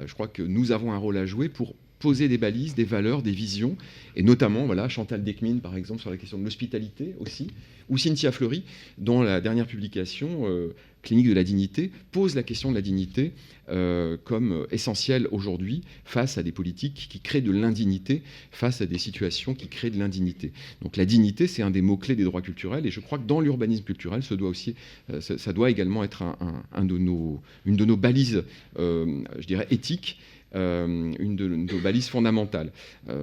je crois que nous avons un rôle à jouer pour poser des balises, des valeurs, des visions, et notamment voilà, Chantal Dekmin, par exemple, sur la question de l'hospitalité aussi, ou Cynthia Fleury, dont la dernière publication, Clinique de la dignité, pose la question de la dignité comme essentielle aujourd'hui face à des politiques qui créent de l'indignité, face à des situations qui créent de l'indignité. Donc la dignité, c'est un des mots-clés des droits culturels, et je crois que dans l'urbanisme culturel, ça doit également être une de nos balises, je dirais, éthiques, une de nos balises fondamentales,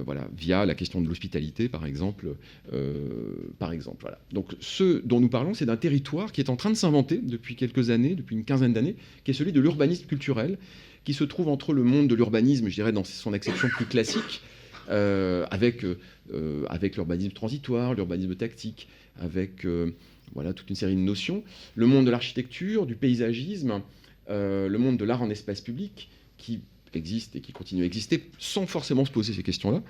voilà, via la question de l'hospitalité, par exemple. Voilà. Donc, ce dont nous parlons, c'est d'un territoire qui est en train de s'inventer depuis quelques années, depuis une quinzaine d'années, qui est celui de l'urbanisme culturel, qui se trouve entre le monde de l'urbanisme, je dirais, dans son acception plus classique, avec l'urbanisme transitoire, l'urbanisme tactique, avec voilà, toute une série de notions, le monde de l'architecture, du paysagisme, le monde de l'art en espace public, qui existe et qui continue à exister sans forcément se poser ces questions-là,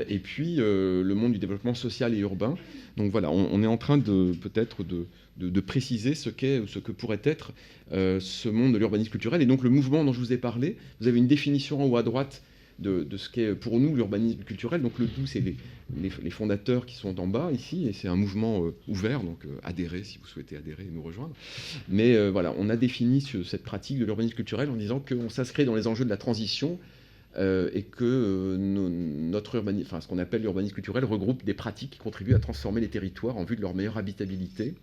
et puis le monde du développement social et urbain. Donc voilà, on est en train peut-être de préciser ce que pourrait être ce monde de l'urbanisme culturel. Et donc le mouvement dont je vous ai parlé, vous avez une définition en haut à droite de ce qu'est pour nous l'urbanisme culturel. Donc le tout, c'est les fondateurs qui sont en bas ici, et c'est un mouvement ouvert, donc adhérez si vous souhaitez adhérer et nous rejoindre. Mais voilà, on a défini cette pratique de l'urbanisme culturel en disant qu'on s'inscrit dans les enjeux de la transition et que ce qu'on appelle l'urbanisme culturel regroupe des pratiques qui contribuent à transformer les territoires en vue de leur meilleure habitabilité.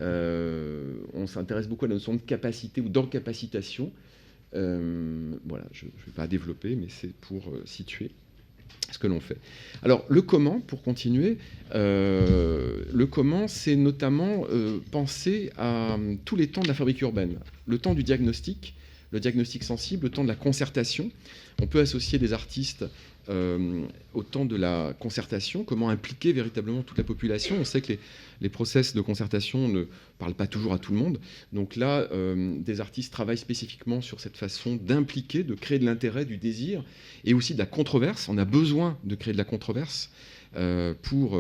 On s'intéresse beaucoup à la notion de capacité ou d'encapacitation. Voilà, je ne vais pas développer, mais c'est pour situer ce que l'on fait. Alors, le comment, pour continuer, le comment, c'est notamment penser à tous les temps de la fabrique urbaine. Le temps du diagnostic, le diagnostic sensible, le temps de la concertation. On peut associer des artistes au temps de la concertation, comment impliquer véritablement toute la population. On sait que les process de concertation ne parlent pas toujours à tout le monde. Donc là, des artistes travaillent spécifiquement sur cette façon d'impliquer, de créer de l'intérêt, du désir, et aussi de la controverse. On a besoin de créer de la controverse pour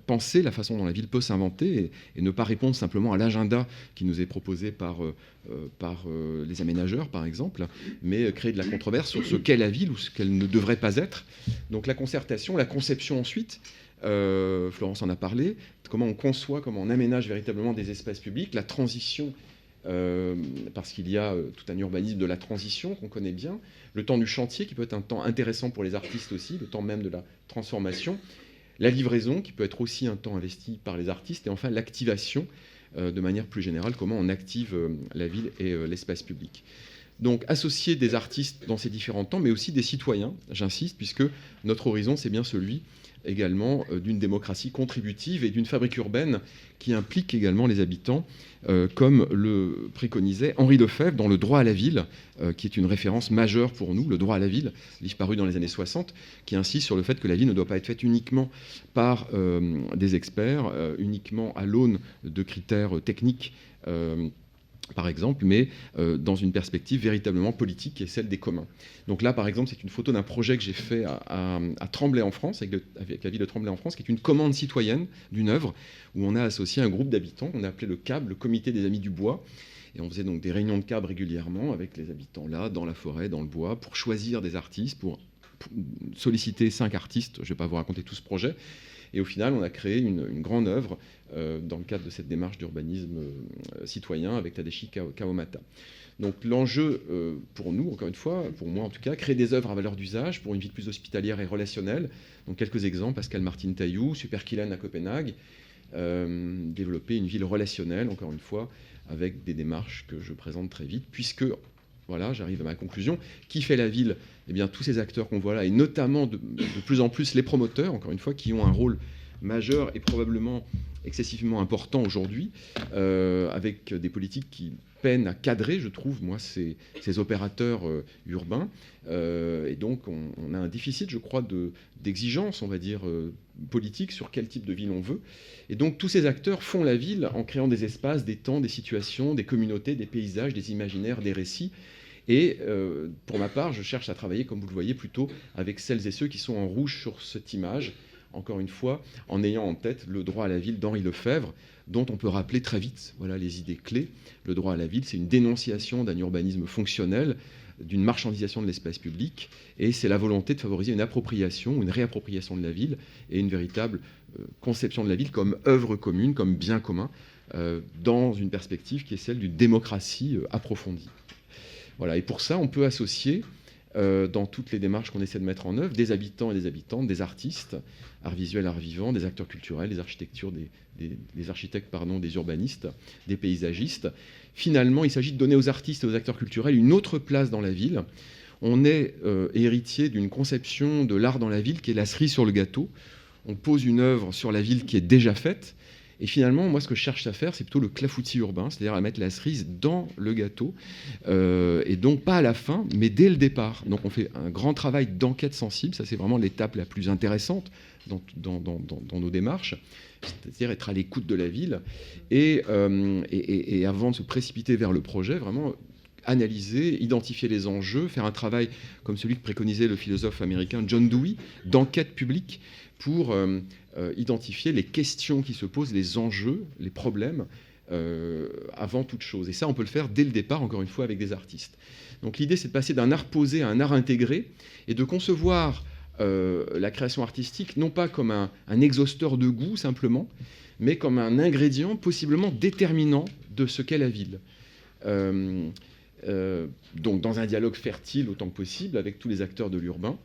penser la façon dont la ville peut s'inventer et ne pas répondre simplement à l'agenda qui nous est proposé par les aménageurs, par exemple, mais créer de la controverse sur ce qu'est la ville ou ce qu'elle ne devrait pas être. Donc la concertation, la conception ensuite, Florence en a parlé, comment on conçoit, comment on aménage véritablement des espaces publics, la transition parce qu'il y a tout un urbanisme de la transition qu'on connaît bien, le temps du chantier qui peut être un temps intéressant pour les artistes aussi, le temps même de la transformation, la livraison qui peut être aussi un temps investi par les artistes, et enfin l'activation de manière plus générale, comment on active la ville et l'espace public. Donc associer des artistes dans ces différents temps, mais aussi des citoyens, j'insiste, puisque notre horizon c'est bien celui également d'une démocratie contributive et d'une fabrique urbaine qui implique également les habitants, comme le préconisait Henri Lefebvre dans Le droit à la ville, qui est une référence majeure pour nous, Le droit à la ville, livre paru dans les années 60, qui insiste sur le fait que la ville ne doit pas être faite uniquement par des experts, uniquement à l'aune de critères techniques, par exemple, mais dans une perspective véritablement politique qui est celle des communs. Donc là, par exemple, c'est une photo d'un projet que j'ai fait à Tremblay en France, avec la ville de Tremblay en France, qui est une commande citoyenne d'une œuvre où on a associé un groupe d'habitants qu'on a appelé le CAB, le Comité des Amis du Bois. Et on faisait donc des réunions de CAB régulièrement avec les habitants là, dans la forêt, dans le bois, pour choisir des artistes, pour solliciter 5 artistes. Je ne vais pas vous raconter tout ce projet. Et au final, on a créé une grande œuvre dans le cadre de cette démarche d'urbanisme citoyen avec Tadashi Kawamata. Donc l'enjeu pour nous, encore une fois, pour moi en tout cas, créer des œuvres à valeur d'usage pour une vie plus hospitalière et relationnelle. Donc quelques exemples, Pascal Martin Taillou, Superkilen à Copenhague, développer une ville relationnelle, encore une fois, avec des démarches que je présente très vite, puisque, voilà, j'arrive à ma conclusion, qui fait la ville? Eh bien, tous ces acteurs qu'on voit là, et notamment de plus en plus les promoteurs, encore une fois, qui ont un rôle majeur et probablement excessivement important aujourd'hui, avec des politiques qui peinent à cadrer, je trouve, moi, ces opérateurs urbains. Et donc, on a un déficit, je crois, d'exigence, on va dire, politique sur quel type de ville on veut. Et donc, tous ces acteurs font la ville en créant des espaces, des temps, des situations, des communautés, des paysages, des imaginaires, des récits. Et pour ma part, je cherche à travailler, comme vous le voyez, plutôt avec celles et ceux qui sont en rouge sur cette image, encore une fois, en ayant en tête le droit à la ville d'Henri Lefebvre, dont on peut rappeler très vite, voilà les idées clés. Le droit à la ville, c'est une dénonciation d'un urbanisme fonctionnel, d'une marchandisation de l'espace public, et c'est la volonté de favoriser une appropriation, une réappropriation de la ville, et une véritable conception de la ville comme œuvre commune, comme bien commun, dans une perspective qui est celle d'une démocratie approfondie. Voilà, et pour ça, on peut associer, dans toutes les démarches qu'on essaie de mettre en œuvre, des habitants et des habitantes, des artistes, art visuel, art vivant, des acteurs culturels, des architectes, des urbanistes, des paysagistes. Finalement, il s'agit de donner aux artistes et aux acteurs culturels une autre place dans la ville. On est héritier d'une conception de l'art dans la ville qui est la cerise sur le gâteau. On pose une œuvre sur la ville qui est déjà faite. Et finalement, moi, ce que je cherche à faire, c'est plutôt le clafoutis urbain, c'est-à-dire à mettre la cerise dans le gâteau, et donc pas à la fin, mais dès le départ. Donc on fait un grand travail d'enquête sensible, ça c'est vraiment l'étape la plus intéressante dans nos démarches, c'est-à-dire être à l'écoute de la ville, et avant de se précipiter vers le projet, vraiment analyser, identifier les enjeux, faire un travail comme celui que préconisait le philosophe américain John Dewey, d'enquête publique, pour identifier les questions qui se posent, les enjeux, les problèmes, avant toute chose. Et ça, on peut le faire dès le départ, encore une fois, avec des artistes. Donc l'idée, c'est de passer d'un art posé à un art intégré, et de concevoir la création artistique, non pas comme un exhausteur de goût, simplement, mais comme un ingrédient possiblement déterminant de ce qu'est la ville. Donc dans un dialogue fertile autant que possible avec tous les acteurs de l'urbain,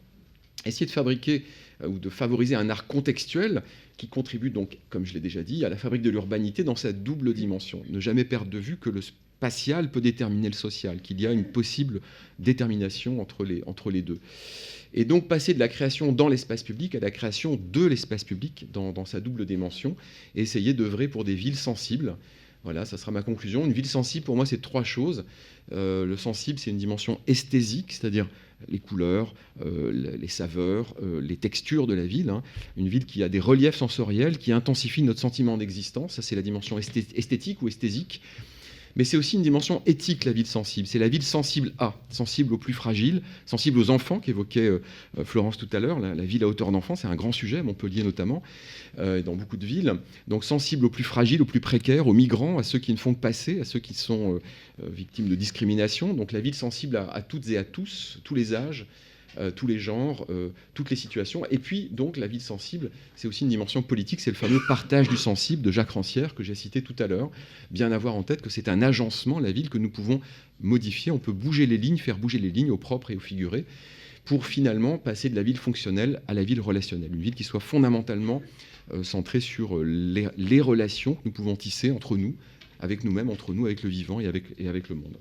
essayer de fabriquer ou de favoriser un art contextuel qui contribue donc, comme je l'ai déjà dit, à la fabrique de l'urbanité dans sa double dimension. Ne jamais perdre de vue que le spatial peut déterminer le social, qu'il y a une possible détermination entre les deux. Et donc passer de la création dans l'espace public à la création de l'espace public dans sa double dimension, et essayer d'œuvrer pour des villes sensibles. Voilà, ça sera ma conclusion. Une ville sensible, pour moi, c'est 3 choses. Le sensible, c'est une dimension esthésique, c'est-à-dire les couleurs, les saveurs, les textures de la ville. Une ville qui a des reliefs sensoriels, qui intensifie notre sentiment d'existence. Ça, c'est la dimension esthétique ou esthésique. Mais c'est aussi une dimension éthique, la ville sensible. C'est la ville sensible sensible aux plus fragiles, sensible aux enfants, qu'évoquait Florence tout à l'heure. La ville à hauteur d'enfant, c'est un grand sujet, à Montpellier notamment, et dans beaucoup de villes. Donc sensible aux plus fragiles, aux plus précaires, aux migrants, à ceux qui ne font que passer, à ceux qui sont victimes de discrimination. Donc la ville sensible à toutes et à tous les âges, tous les genres, toutes les situations. Et puis, donc, la ville sensible, c'est aussi une dimension politique, c'est le fameux partage du sensible de Jacques Rancière que j'ai cité tout à l'heure. Bien avoir en tête que c'est un agencement, la ville, que nous pouvons modifier. On peut bouger les lignes, faire bouger les lignes au propre et au figuré, pour finalement passer de la ville fonctionnelle à la ville relationnelle. Une ville qui soit fondamentalement centrée sur les relations que nous pouvons tisser entre nous, avec nous-mêmes, entre nous, avec le vivant et avec le monde.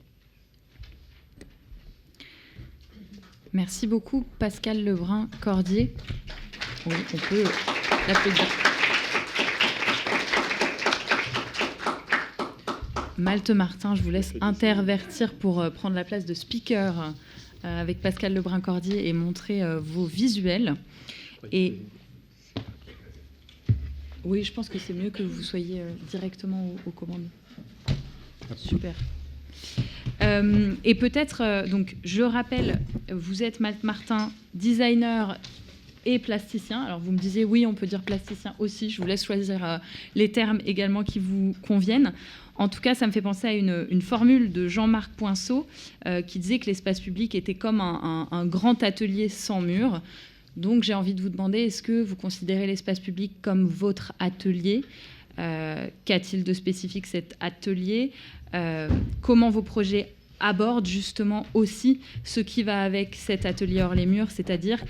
Merci beaucoup, Pascal Lebrun-Cordier. Oui, on peut l'applaudir. Malte Martin, je vous laisse intervertir pour prendre la place de speaker avec Pascal Lebrun-Cordier et montrer vos visuels. Et oui, je pense que c'est mieux que vous soyez directement aux commandes. Super. Et peut-être, donc, je rappelle, vous êtes Malte Martin, designer et plasticien. Alors, vous me disiez, oui, on peut dire plasticien aussi. Je vous laisse choisir les termes également qui vous conviennent. En tout cas, ça me fait penser à une formule de Jean-Marc Poinceau qui disait que l'espace public était comme un grand atelier sans mur. Donc, j'ai envie de vous demander, est-ce que vous considérez l'espace public comme votre atelier ? Qu'a-t-il de spécifique cet atelier ? Comment vos projets abordent justement aussi ce qui va avec cet atelier hors les murs, c'est-à-dire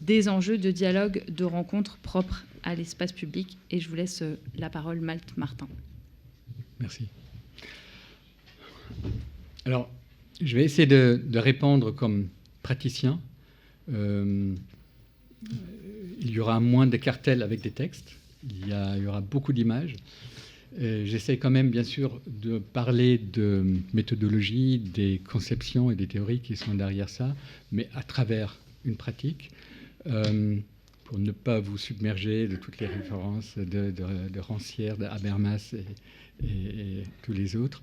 des enjeux de dialogue, de rencontres propres à l'espace public. Et je vous laisse la parole, Malte Martin.
Merci. Alors, je vais essayer de répondre comme praticien. Il y aura moins de cartels avec des textes. Il y aura beaucoup d'images. J'essaie quand même, bien sûr, de parler de méthodologie, des conceptions et des théories qui sont derrière ça, mais à travers une pratique, pour ne pas vous submerger de toutes les références de Rancière, de Habermas et tous les autres.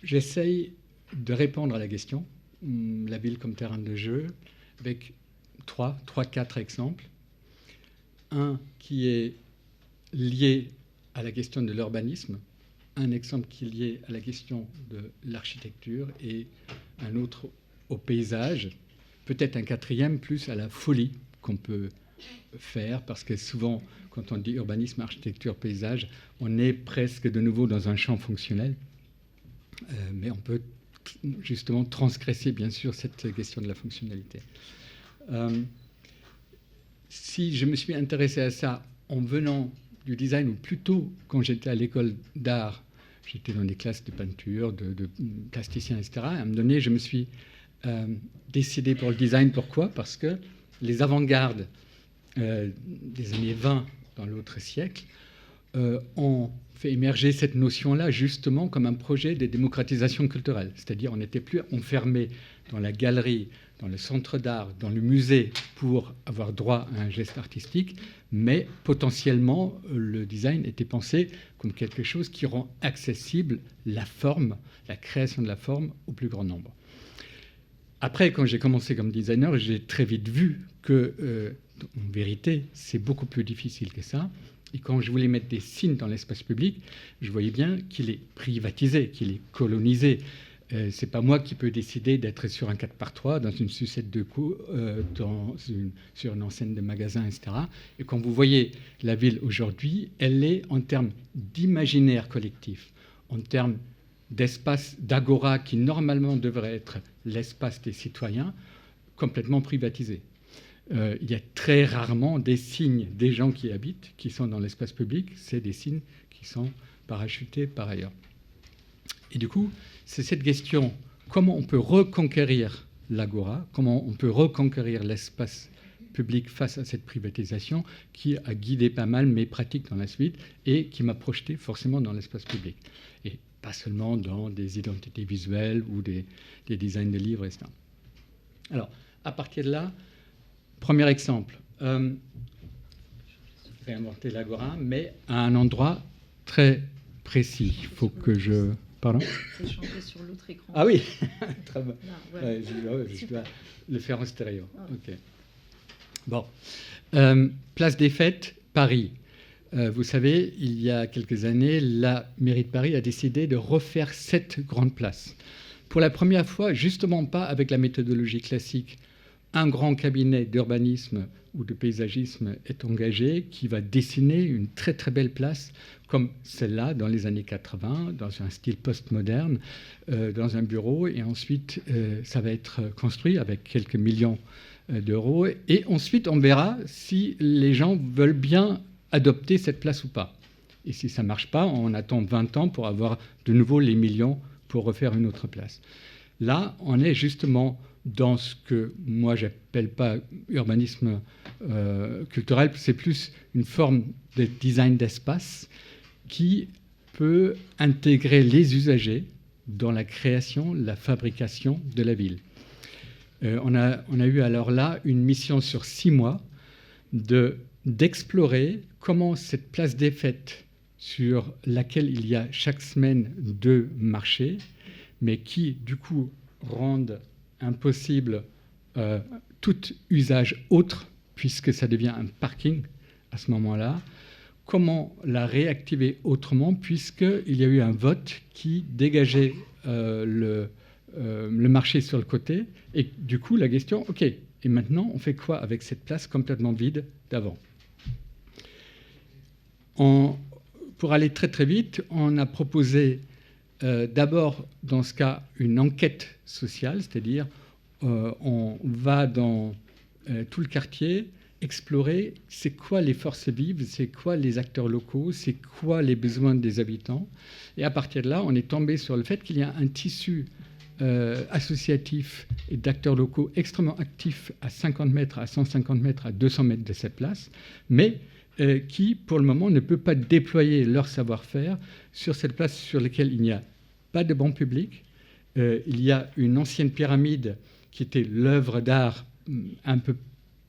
J'essaye de répondre à la question, la ville comme terrain de jeu, avec 4 exemples. Un qui est lié à la question de l'urbanisme, un exemple qui est lié à la question de l'architecture et un autre au paysage, peut-être un quatrième plus à la folie qu'on peut faire, parce que souvent, quand on dit urbanisme, architecture, paysage, on est presque de nouveau dans un champ fonctionnel, mais on peut justement transgresser, bien sûr, cette question de la fonctionnalité. Si je me suis intéressé à ça en venant du design, ou plutôt quand j'étais à l'école d'art, j'étais dans des classes de peinture, de plasticien, etc. À un moment donné, je me suis décidé pour le design. Pourquoi ? Parce que les avant-gardes des années 20 dans l'autre siècle ont fait émerger cette notion-là justement comme un projet de démocratisation culturelle. C'est-à-dire on n'était plus enfermé dans la galerie, dans le centre d'art, dans le musée pour avoir droit à un geste artistique, mais potentiellement le design était pensé comme quelque chose qui rend accessible la forme, la création de la forme au plus grand nombre. Après, quand j'ai commencé comme designer, j'ai très vite vu que, en vérité, c'est beaucoup plus difficile que ça. Et quand je voulais mettre des signes dans l'espace public, je voyais bien qu'il est privatisé, qu'il est colonisé. C'est pas moi qui peux décider d'être sur un 4x3, dans une sucette de coups, sur une enseigne de magasin, etc. Et quand vous voyez la ville aujourd'hui, elle est en termes d'imaginaire collectif, en termes d'espace d'agora qui normalement devrait être l'espace des citoyens, complètement privatisé. Il y a très rarement des signes des gens qui y habitent, qui sont dans l'espace public, c'est des signes qui sont parachutés par ailleurs. Et du coup, c'est cette question, comment on peut reconquérir l'agora, comment on peut reconquérir l'espace public face à cette privatisation, qui a guidé pas mal mes pratiques dans la suite et qui m'a projeté forcément dans l'espace public. Et pas seulement dans des identités visuelles ou des designs de livres, etc. Alors, à partir de là, premier exemple, réinventer l'agora, mais à un endroit très précis. Il faut que je... Pardon ?
C'est changé sur l'autre écran.
Ah oui. Très bien.
Non,
ouais, je dois le faire en stéréo.
Ah.
Ok. Bon. Place des Fêtes, Paris. Vous savez, il y a quelques années, la mairie de Paris a décidé de refaire 7 grandes places. Pour la première fois, justement pas avec la méthodologie classique, un grand cabinet d'urbanisme ou de paysagisme est engagé qui va dessiner une très très belle place comme celle-là dans les années 80, dans un style postmoderne, dans un bureau, et ensuite ça va être construit avec quelques millions d'euros, et ensuite on verra si les gens veulent bien adopter cette place ou pas. Et si ça ne marche pas, on attend 20 ans pour avoir de nouveau les millions pour refaire une autre place. Là, on est justement dans ce que moi j'appelle pas urbanisme culturel, c'est plus une forme de design d'espace qui peut intégrer les usagers dans la création, la fabrication de la ville. On a eu alors là une mission sur 6 mois d'explorer comment cette place des fêtes sur laquelle il y a chaque semaine 2 marchés, mais qui du coup rendent impossible tout usage autre, puisque ça devient un parking à ce moment-là. Comment la réactiver autrement, puisqu'il y a eu un vote qui dégageait le marché sur le côté. Et du coup, la question, OK, et maintenant, on fait quoi avec cette place complètement vide d'avant ? Pour aller très très vite, on a proposé d'abord, dans ce cas, une enquête sociale, c'est-à-dire on va dans tout le quartier explorer c'est quoi les forces vives, c'est quoi les acteurs locaux, c'est quoi les besoins des habitants. Et à partir de là, on est tombé sur le fait qu'il y a un tissu associatif et d'acteurs locaux extrêmement actifs à 50 mètres, à 150 mètres, à 200 mètres de cette place, mais qui, pour le moment, ne peut pas déployer leur savoir-faire sur cette place sur laquelle il n'y a pas de banc public. Il y a une ancienne pyramide qui était l'œuvre d'art un peu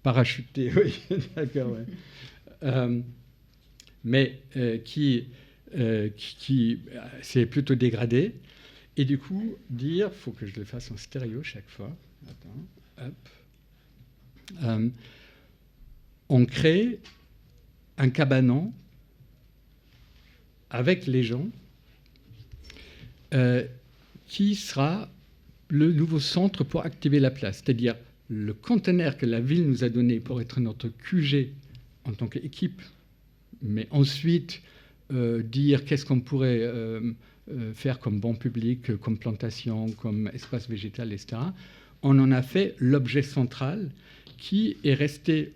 parachutée, oui, d'accord, ouais. Mais qui s'est plutôt dégradée. Et du coup, il faut que je le fasse en stéréo chaque fois. Attends, hop. On crée un cabanon avec les gens qui sera le nouveau centre pour activer la place. C'est-à-dire le conteneur que la ville nous a donné pour être notre QG en tant qu'équipe, mais ensuite dire qu'est-ce qu'on pourrait faire comme banc public, comme plantation, comme espace végétal, etc. On en a fait l'objet central qui est resté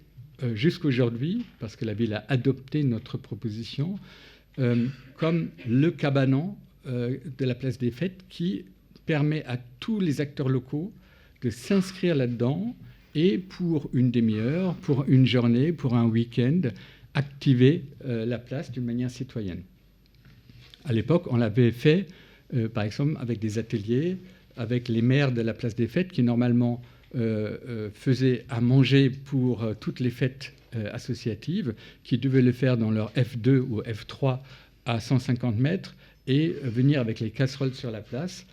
jusqu'aujourd'hui, parce que la ville a adopté notre proposition, comme le cabanon de la place des Fêtes qui permet à tous les acteurs locaux de s'inscrire là-dedans et pour une demi-heure, pour une journée, pour un week-end, activer la place d'une manière citoyenne. À l'époque, on l'avait fait, par exemple, avec des ateliers, avec les maires de la place des Fêtes qui, normalement, faisaient à manger pour toutes les fêtes associatives, qui devaient le faire dans leur F2 ou F3 à 150 mètres et venir avec les casseroles sur la place.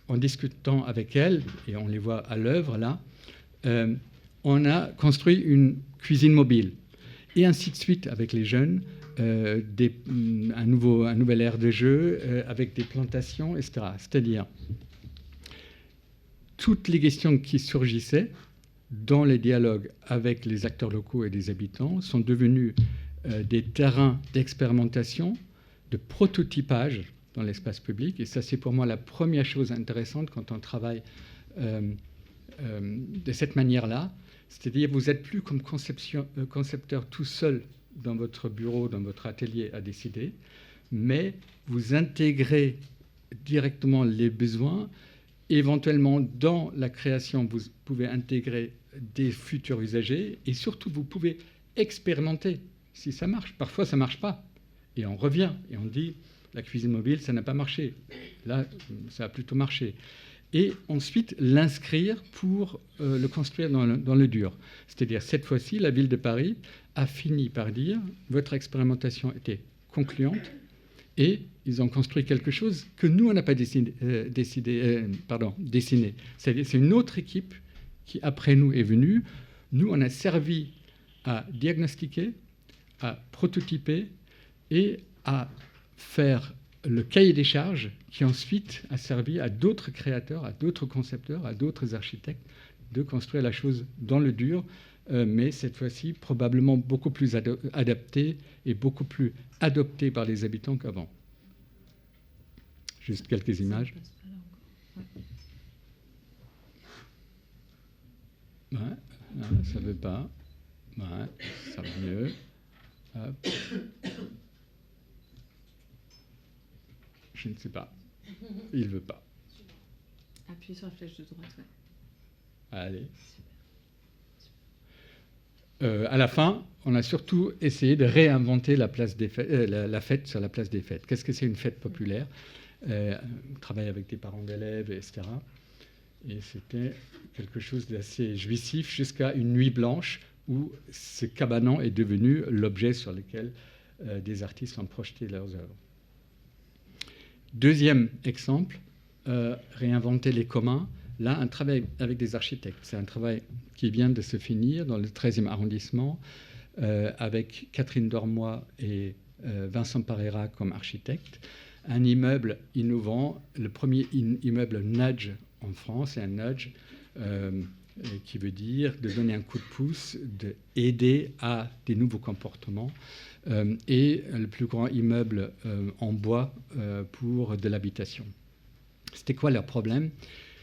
En discutant avec elles, et on les voit à l'œuvre là, on a construit une cuisine mobile. Et ainsi de suite avec les jeunes, un nouvel aire de jeu, avec des plantations, etc. C'est-à-dire, toutes les questions qui surgissaient dans les dialogues avec les acteurs locaux et les habitants sont devenues des terrains d'expérimentation, de prototypage dans l'espace public. Et ça, c'est pour moi la première chose intéressante quand on travaille de cette manière-là. C'est-à-dire, vous n'êtes plus comme concepteur tout seul dans votre bureau, dans votre atelier à décider, mais vous intégrez directement les besoins. Éventuellement, dans la création, vous pouvez intégrer des futurs usagers et surtout, vous pouvez expérimenter si ça marche. Parfois, ça ne marche pas. Et on revient et on dit, la cuisine mobile, ça n'a pas marché. Là, ça a plutôt marché. Et ensuite, l'inscrire pour le construire dans le dur. C'est-à-dire, cette fois-ci, la ville de Paris a fini par dire, votre expérimentation était concluante, et ils ont construit quelque chose que nous, on n'a pas dessiné. C'est une autre équipe qui, après nous, est venue. Nous, on a servi à diagnostiquer, à prototyper, et à faire le cahier des charges qui ensuite a servi à d'autres créateurs, à d'autres concepteurs, à d'autres architectes de construire la chose dans le dur, mais cette fois-ci probablement beaucoup plus adaptée et beaucoup plus adoptée par les habitants qu'avant. Juste quelques images. Ouais, ça ne veut pas. Ouais, ça va mieux. Hop. Je ne sais pas. Il ne veut pas.
Appuyez sur la flèche de droite. Ouais.
Allez. À la fin, on a surtout essayé de réinventer la fête sur la place des fêtes. Qu'est-ce que c'est une fête populaire? On travaille avec des parents d'élèves, etc. Et c'était quelque chose d'assez jouissif jusqu'à une nuit blanche où ce cabanon est devenu l'objet sur lequel des artistes ont projeté leurs œuvres. Deuxième exemple, réinventer les communs. Là, un travail avec des architectes. C'est un travail qui vient de se finir dans le 13e arrondissement avec Catherine Dormoy et Vincent Parera comme architectes. Un immeuble innovant, le premier immeuble nudge en France, et un nudge qui veut dire de donner un coup de pouce, d'aider à des nouveaux comportements, et le plus grand immeuble en bois pour de l'habitation. C'était quoi leur problème?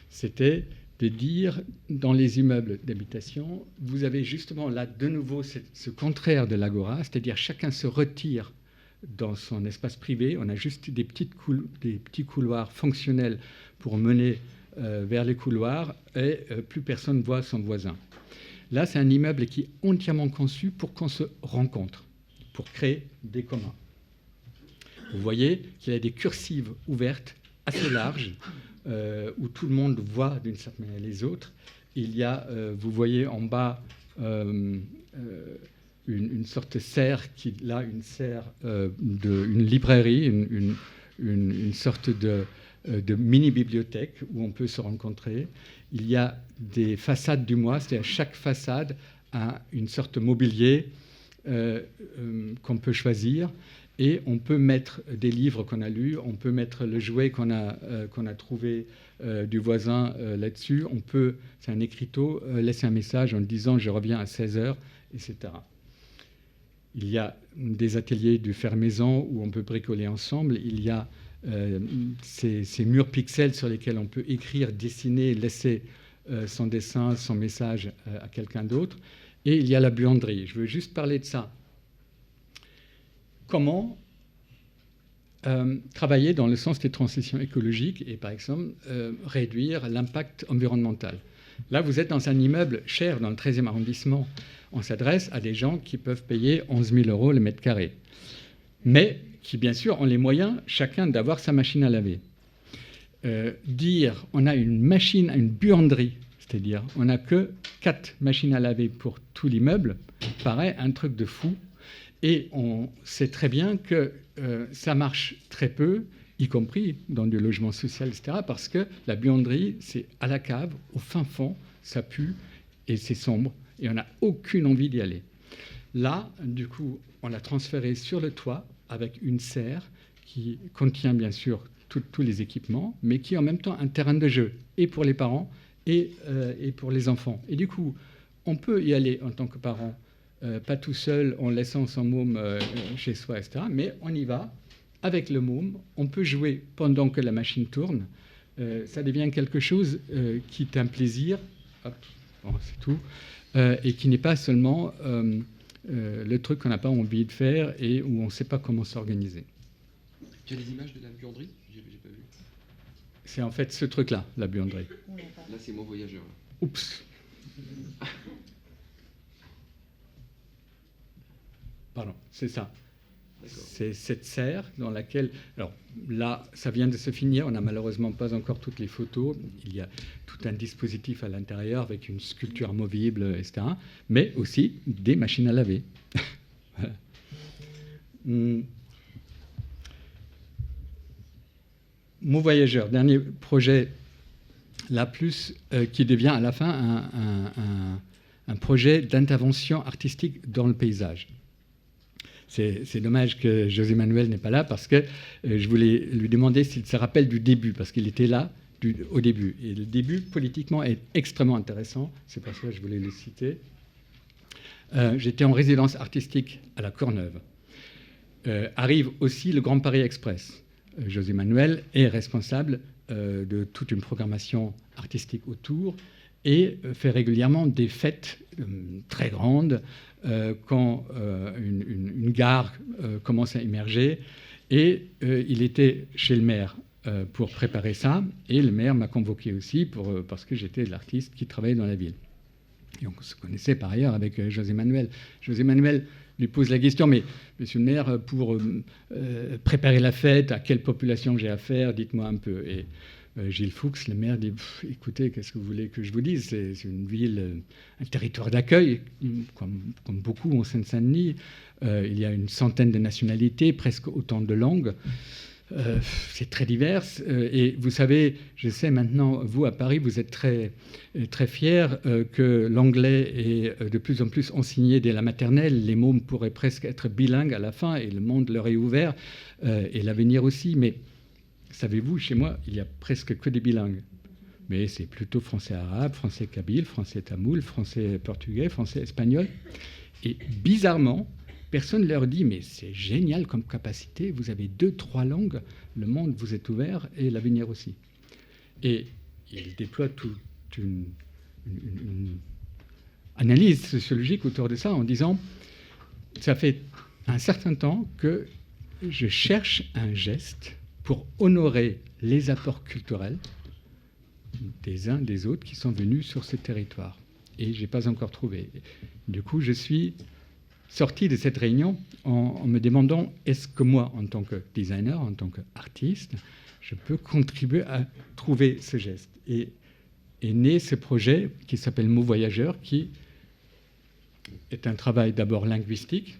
C'était de dire, dans les immeubles d'habitation, vous avez justement là de nouveau ce contraire de l'agora, c'est-à-dire chacun se retire dans son espace privé, on a juste des petits couloirs fonctionnels pour mener vers les couloirs et plus personne ne voit son voisin. Là, c'est un immeuble qui est entièrement conçu pour qu'on se rencontre, pour créer des communs. Vous voyez qu'il y a des cursives ouvertes assez larges où tout le monde voit d'une certaine manière les autres. Il y a, vous voyez en bas, une sorte de serre, une serre d'une librairie, une sorte de mini-bibliothèque où on peut se rencontrer. Il y a des façades du mois, c'est-à-dire chaque façade a une sorte de mobilier qu'on peut choisir. Et on peut mettre des livres qu'on a lus, on peut mettre le jouet qu'on a trouvé du voisin là-dessus. On peut, c'est un écriteau, laisser un message en disant « je reviens à 16h », etc. Il y a des ateliers du faire maison où on peut bricoler ensemble. Il y a ces murs pixels sur lesquels on peut écrire, dessiner, laisser son dessin, son message à quelqu'un d'autre. Et il y a la buanderie. Je veux juste parler de ça. Comment travailler dans le sens des transitions écologiques et, par exemple, réduire l'impact environnemental. Là, vous êtes dans un immeuble cher dans le 13e arrondissement. On s'adresse à des gens qui peuvent payer 11 000 € le mètre carré, mais qui, bien sûr, ont les moyens, chacun, d'avoir sa machine à laver. Dire on a une machine, une buanderie, c'est-à-dire on n'a que 4 machines à laver pour tout l'immeuble, paraît un truc de fou. Et on sait très bien que ça marche très peu, y compris dans du logement social, etc., parce que la buanderie, c'est à la cave, au fin fond, ça pue et c'est sombre, et on n'a aucune envie d'y aller. Là, du coup, on l'a transféré sur le toit avec une serre qui contient bien sûr tous les équipements, mais qui est en même temps un terrain de jeu, et pour les parents et pour les enfants. Et du coup, on peut y aller en tant que parent, pas tout seul en laissant son môme chez soi, etc. Mais on y va avec le môme. On peut jouer pendant que la machine tourne. Ça devient quelque chose qui est un plaisir, hop, bon, c'est tout, et qui n'est pas seulement le truc qu'on n'a pas envie de faire et où on ne sait pas comment s'organiser.
Tu as des images de la buanderie? J'ai pas vu.
C'est en fait ce truc-là, la buanderie.
Là, c'est mon voyageur.
Oups. Pardon, c'est ça. C'est cette serre dans laquelle... Alors là, ça vient de se finir. On n'a malheureusement pas encore toutes les photos. Il y a tout un dispositif à l'intérieur avec une sculpture amovible, etc. Mais aussi des machines à laver. Voilà. Mon voyageur, dernier projet, là plus, qui devient à la fin un projet d'intervention artistique dans le paysage. C'est dommage que José Manuel n'est pas là parce que je voulais lui demander s'il se rappelle du début, parce qu'il était là au début. Et le début, politiquement, est extrêmement intéressant. C'est pour ça que je voulais le citer. J'étais en résidence artistique à la Courneuve. Arrive aussi le Grand Paris Express. José Manuel est responsable de toute une programmation artistique autour et fait régulièrement des fêtes très grandes quand une gare commence à émerger. Et il était chez le maire pour préparer ça, et le maire m'a convoqué aussi parce que j'étais l'artiste qui travaillait dans la ville. Et on se connaissait par ailleurs avec José Manuel. José Manuel lui pose la question, mais monsieur le maire, pour préparer la fête, à quelle population j'ai affaire, dites-moi un peu. Et Gilles Fuchs, le maire, dit, écoutez, qu'est-ce que vous voulez que je vous dise? C'est une ville, un territoire d'accueil, comme beaucoup en Seine-Saint-Denis. Il y a une centaine de nationalités, presque autant de langues. C'est très divers. Et vous savez, je sais maintenant, vous à Paris, vous êtes très, très fiers que l'anglais est de plus en plus enseigné dès la maternelle. Les mômes pourraient presque être bilingues à la fin et le monde leur est ouvert, et l'avenir aussi. Mais savez-vous, chez moi, il n'y a presque que des bilingues. Mais c'est plutôt français-arabe, français-kabyle, français-tamoul, français-portugais, français-espagnol. Et bizarrement, personne ne leur dit, mais c'est génial comme capacité, vous avez 2-3 langues, le monde vous est ouvert et l'avenir aussi. Et ils déploient toute une analyse sociologique autour de ça en disant, ça fait un certain temps que je cherche un geste pour honorer les apports culturels des uns des autres qui sont venus sur ce territoire. Et je n'ai pas encore trouvé. Du coup, je suis sorti de cette réunion en me demandant, est-ce que moi, en tant que designer, en tant qu'artiste, je peux contribuer à trouver ce geste. Et est né ce projet qui s'appelle Mots Voyageurs, qui est un travail d'abord linguistique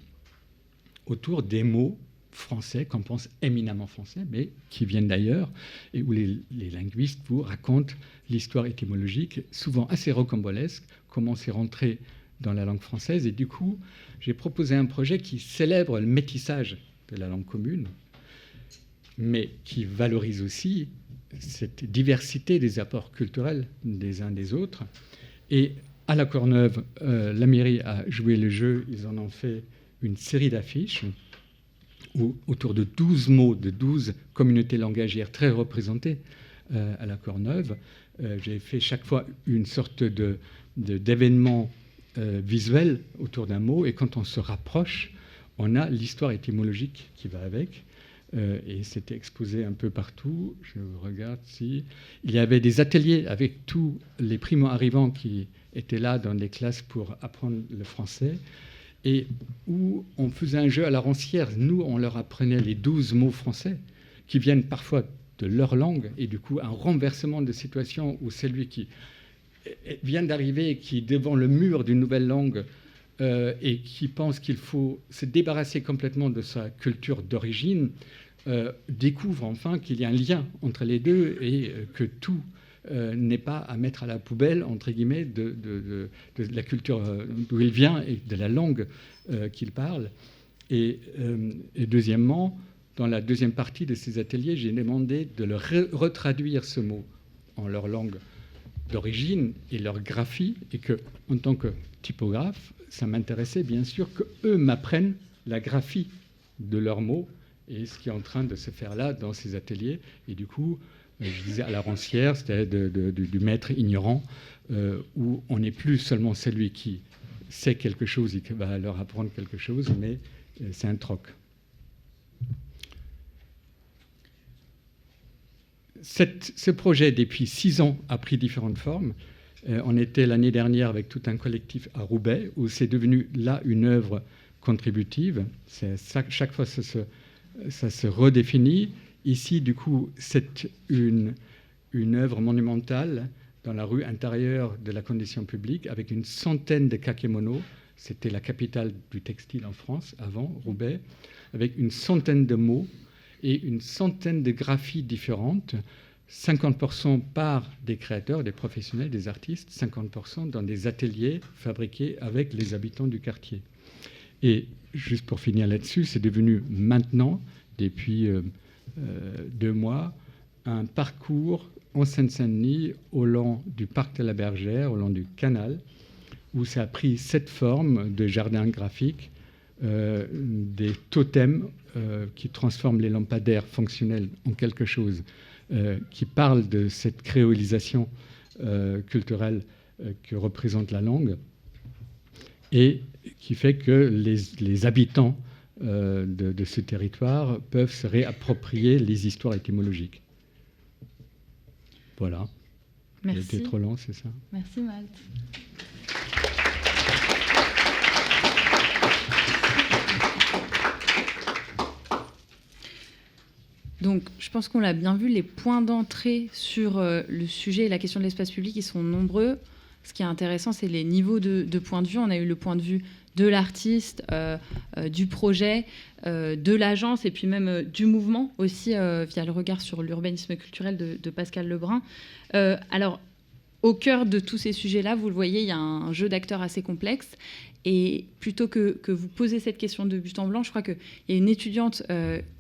autour des mots français, qu'on pense éminemment français, mais qui viennent d'ailleurs, et où les linguistes vous racontent l'histoire étymologique, souvent assez rocambolesque, comment c'est rentré dans la langue française. Et du coup, j'ai proposé un projet qui célèbre le métissage de la langue commune, mais qui valorise aussi cette diversité des apports culturels des uns des autres. Et à la Courneuve, la mairie a joué le jeu, ils en ont fait une série d'affiches autour de 12 mots, de 12 communautés langagières très représentées à la Courneuve. J'ai fait chaque fois une sorte d'événement visuel autour d'un mot, et quand on se rapproche, on a l'histoire étymologique qui va avec, et c'était exposé un peu partout. Je regarde si... Il y avait des ateliers avec tous les primo-arrivants qui étaient là dans les classes pour apprendre le français, et où on faisait un jeu à la rancière. Nous, on leur apprenait les 12 mots français qui viennent parfois de leur langue, et du coup, un renversement de situation où celui qui vient d'arriver et qui, devant le mur d'une nouvelle langue, et qui pense qu'il faut se débarrasser complètement de sa culture d'origine, découvre enfin qu'il y a un lien entre les deux, et que tout n'est pas à mettre à la poubelle, entre guillemets, de la culture d'où il vient et de la langue qu'il parle. Et deuxièmement, dans la deuxième partie de ces ateliers, j'ai demandé de leur retraduire ce mot en leur langue d'origine et leur graphie, et que, en tant que typographe, ça m'intéressait bien sûr qu'eux m'apprennent la graphie de leurs mots, et ce qui est en train de se faire là dans ces ateliers. Et du coup, je disais à la rancière, c'était du maître ignorant, où on n'est plus seulement celui qui sait quelque chose et qui va leur apprendre quelque chose, mais c'est un troc. Ce projet, depuis 6 ans, a pris différentes formes. On était l'année dernière avec tout un collectif à Roubaix, où c'est devenu là une œuvre contributive. Chaque fois, ça se redéfinit. Ici, du coup, c'est une œuvre monumentale dans la rue intérieure de la condition publique, avec une centaine de kakémonos. C'était la capitale du textile en France, avant, Roubaix, avec une centaine de mots et une centaine de graphies différentes, 50% par des créateurs, des professionnels, des artistes, 50% dans des ateliers fabriqués avec les habitants du quartier. Et juste pour finir là-dessus, c'est devenu maintenant, depuis 2 mois, un parcours en Seine-Saint-Denis, au long du parc de la Bergère, au long du canal, où ça a pris cette forme de jardin graphique, des totems qui transforment les lampadaires fonctionnels en quelque chose qui parle de cette créolisation culturelle que représente la langue, et qui fait que les habitants de ce territoire peuvent se réapproprier les histoires étymologiques. Voilà.
Merci.
C'était trop long, c'est ça?
Merci Malte. Donc, je pense qu'on l'a bien vu, les points d'entrée sur le sujet et la question de l'espace public, ils sont nombreux. Ce qui est intéressant, c'est les niveaux de point de vue. On a eu le point de vue de l'artiste, du projet, de l'agence, et puis même du mouvement aussi, via le regard sur l'urbanisme culturel de Pascal Lebrun. Alors, au cœur de tous ces sujets-là, vous le voyez, il y a un jeu d'acteurs assez complexe. Et plutôt que vous posez cette question de but en blanc, je crois qu'il y a une étudiante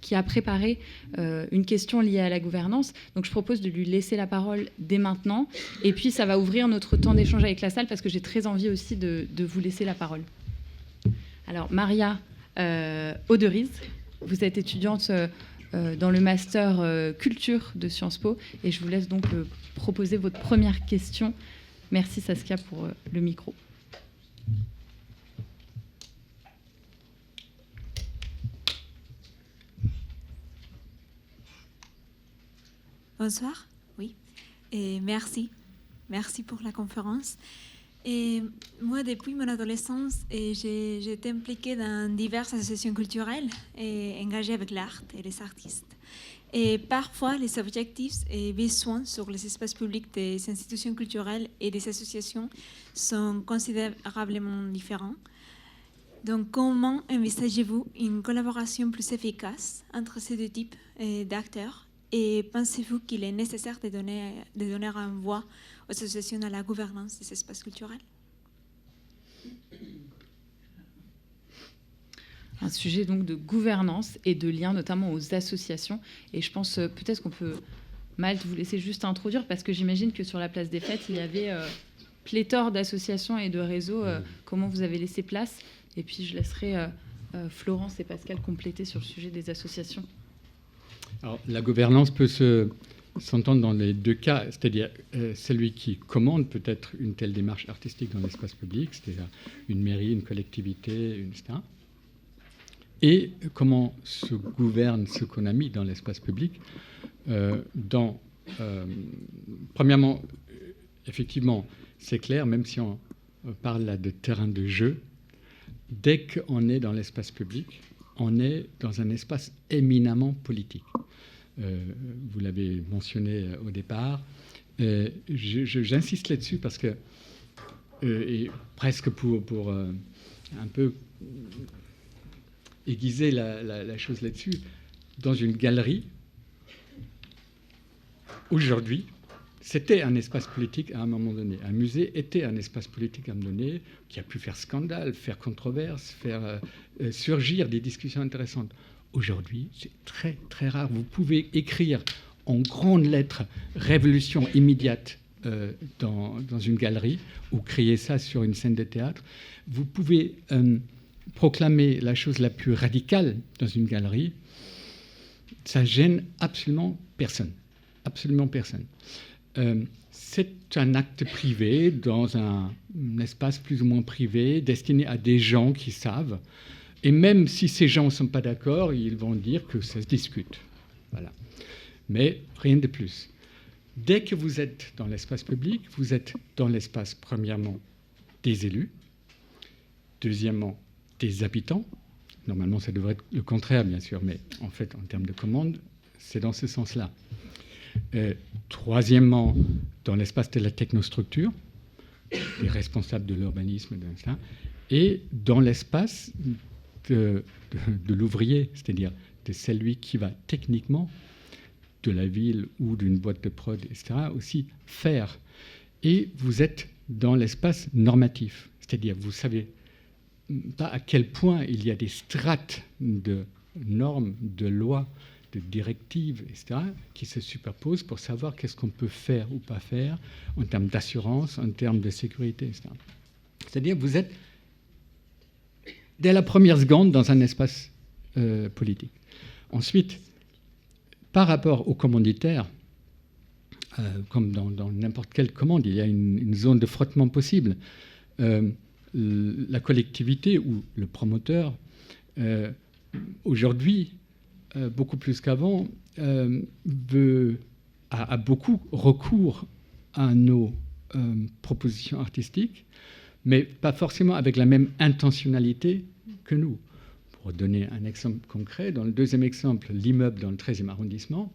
qui a préparé une question liée à la gouvernance. Donc je propose de lui laisser la parole dès maintenant. Et puis ça va ouvrir notre temps d'échange avec la salle, parce que j'ai très envie aussi de vous laisser la parole. Alors Maria Auderiz, vous êtes étudiante dans le master culture de Sciences Po. Et je vous laisse donc proposer votre première question. Merci Saskia pour le micro.
Bonsoir, oui, et merci. Merci pour la conférence. Et moi, depuis mon adolescence, j'ai été impliquée dans diverses associations culturelles et engagée avec l'art et les artistes. Et parfois, les objectifs et besoins sur les espaces publics des institutions culturelles et des associations sont considérablement différents. Donc, comment envisagez-vous une collaboration plus efficace entre ces deux types d'acteurs? Et pensez-vous qu'il est nécessaire de donner une voix aux associations à la gouvernance des espaces culturels?
Un sujet donc de gouvernance et de lien notamment aux associations. Et je pense peut-être qu'on peut, Malte, vous laisser juste introduire, parce que j'imagine que sur la place des Fêtes, il y avait pléthore d'associations et de réseaux. Comment vous avez laissé place? Et puis je laisserai Florence et Pascal compléter sur le sujet des associations.
Alors, la gouvernance peut s'entendre dans les deux cas, c'est-à-dire celui qui commande peut-être une telle démarche artistique dans l'espace public, c'est-à-dire une mairie, une collectivité, etc. Et comment se gouverne ce qu'on a mis dans l'espace public. Premièrement, effectivement, c'est clair, même si on parle là de terrain de jeu, dès qu'on est dans l'espace public, on est dans un espace éminemment politique. Vous l'avez mentionné au départ. J'insiste là-dessus parce que, et presque pour un peu aiguiser la chose là-dessus, dans une galerie, aujourd'hui, c'était un espace politique à un moment donné. Un musée était un espace politique à un moment donné qui a pu faire scandale, faire controverse, faire surgir des discussions intéressantes. Aujourd'hui, c'est très, très rare. Vous pouvez écrire en grandes lettres « révolution immédiate » dans une galerie ou créer ça sur une scène de théâtre. Vous pouvez proclamer la chose la plus radicale dans une galerie. Ça gêne absolument personne. Absolument personne. C'est un acte privé dans un espace plus ou moins privé destiné à des gens qui savent. Et même si ces gens ne sont pas d'accord, ils vont dire que ça se discute. Voilà. Mais rien de plus. Dès que vous êtes dans l'espace public, vous êtes dans l'espace, premièrement, des élus, deuxièmement, des habitants. Normalement, ça devrait être le contraire, bien sûr, mais en fait, en termes de commande, c'est dans ce sens-là. Troisièmement, dans l'espace de la technostructure, des responsables de l'urbanisme, et dans l'espace de l'ouvrier, c'est-à-dire de celui qui va techniquement, de la ville ou d'une boîte de prod, etc., aussi faire. Et vous êtes dans l'espace normatif, c'est-à-dire vous savez pas à quel point il y a des strates de normes, de lois, de directives, etc., qui se superposent pour savoir qu'est-ce qu'on peut faire ou pas faire en termes d'assurance, en termes de sécurité, etc. C'est-à-dire vous êtes, dès la première seconde, dans un espace politique. Ensuite, par rapport aux commanditaires, comme dans n'importe quelle commande, il y a une zone de frottement possible. La collectivité ou le promoteur, aujourd'hui, beaucoup plus qu'avant, a beaucoup recours à nos propositions artistiques, mais pas forcément avec la même intentionnalité que nous. Pour donner un exemple concret, dans le deuxième exemple, l'immeuble dans le 13e arrondissement,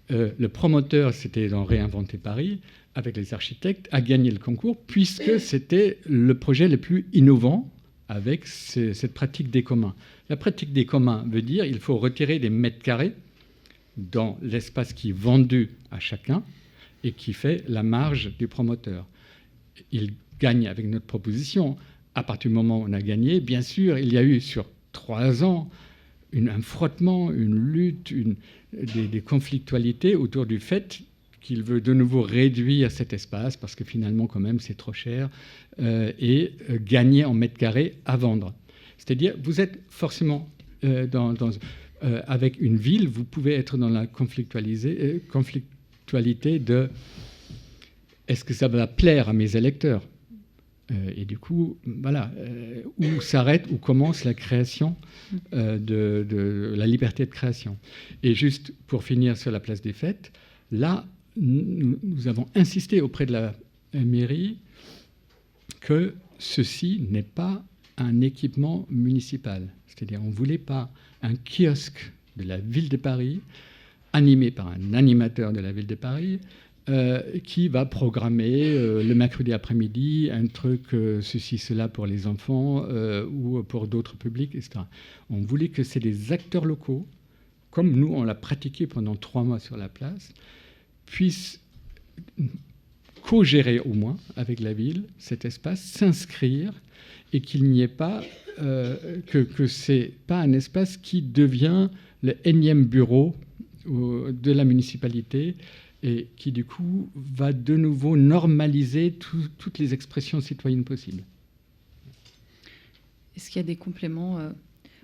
le promoteur, c'était dans Réinventer Paris, avec les architectes, a gagné le concours puisque c'était le projet le plus innovant avec cette pratique des communs. La pratique des communs veut dire qu'il faut retirer des mètres carrés dans l'espace qui est vendu à chacun et qui fait la marge du promoteur. Il gagne avec notre proposition. À partir du moment où on a gagné, bien sûr, il y a eu sur 3 ans un frottement, une lutte, des conflictualités autour du fait qu'il veut de nouveau réduire cet espace parce que finalement, quand même, c'est trop cher et gagner en mètres carrés à vendre. C'est-à-dire, vous êtes forcément avec une ville, vous pouvez être dans la conflictualité de est-ce que ça va plaire à mes électeurs ? Et du coup, voilà, où s'arrête, où commence la création de la liberté de création. Et juste pour finir sur la place des Fêtes, là, nous avons insisté auprès de la mairie que ceci n'est pas un équipement municipal. C'est-à-dire, on ne voulait pas un kiosque de la ville de Paris, animé par un animateur de la ville de Paris, qui va programmer le mercredi après-midi un truc, ceci, cela pour les enfants ou pour d'autres publics, etc. On voulait que c'est des acteurs locaux, comme nous, on l'a pratiqué pendant 3 mois sur la place, puissent co-gérer au moins avec la ville cet espace, s'inscrire, et qu'il n'y ait pas, que ce n'est pas un espace qui devient le énième bureau de la municipalité, et qui, du coup, va de nouveau normaliser toutes les expressions citoyennes possibles.
Est-ce qu'il y a des compléments,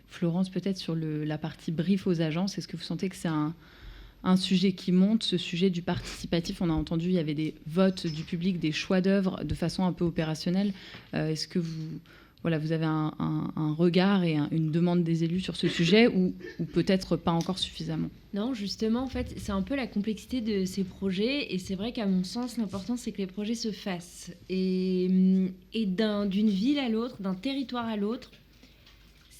Florence, peut-être sur la partie brief aux agences ? Est-ce que vous sentez que c'est un sujet qui monte, ce sujet du participatif ? On a entendu, il y avait des votes du public, des choix d'œuvres de façon un peu opérationnelle. Est-ce que vous avez un regard et une demande des élus sur ce sujet ou peut-être pas encore suffisamment ?
Non, justement, en fait, c'est un peu la complexité de ces projets. Et c'est vrai qu'à mon sens, l'important, c'est que les projets se fassent. Et d'une ville à l'autre, d'un territoire à l'autre,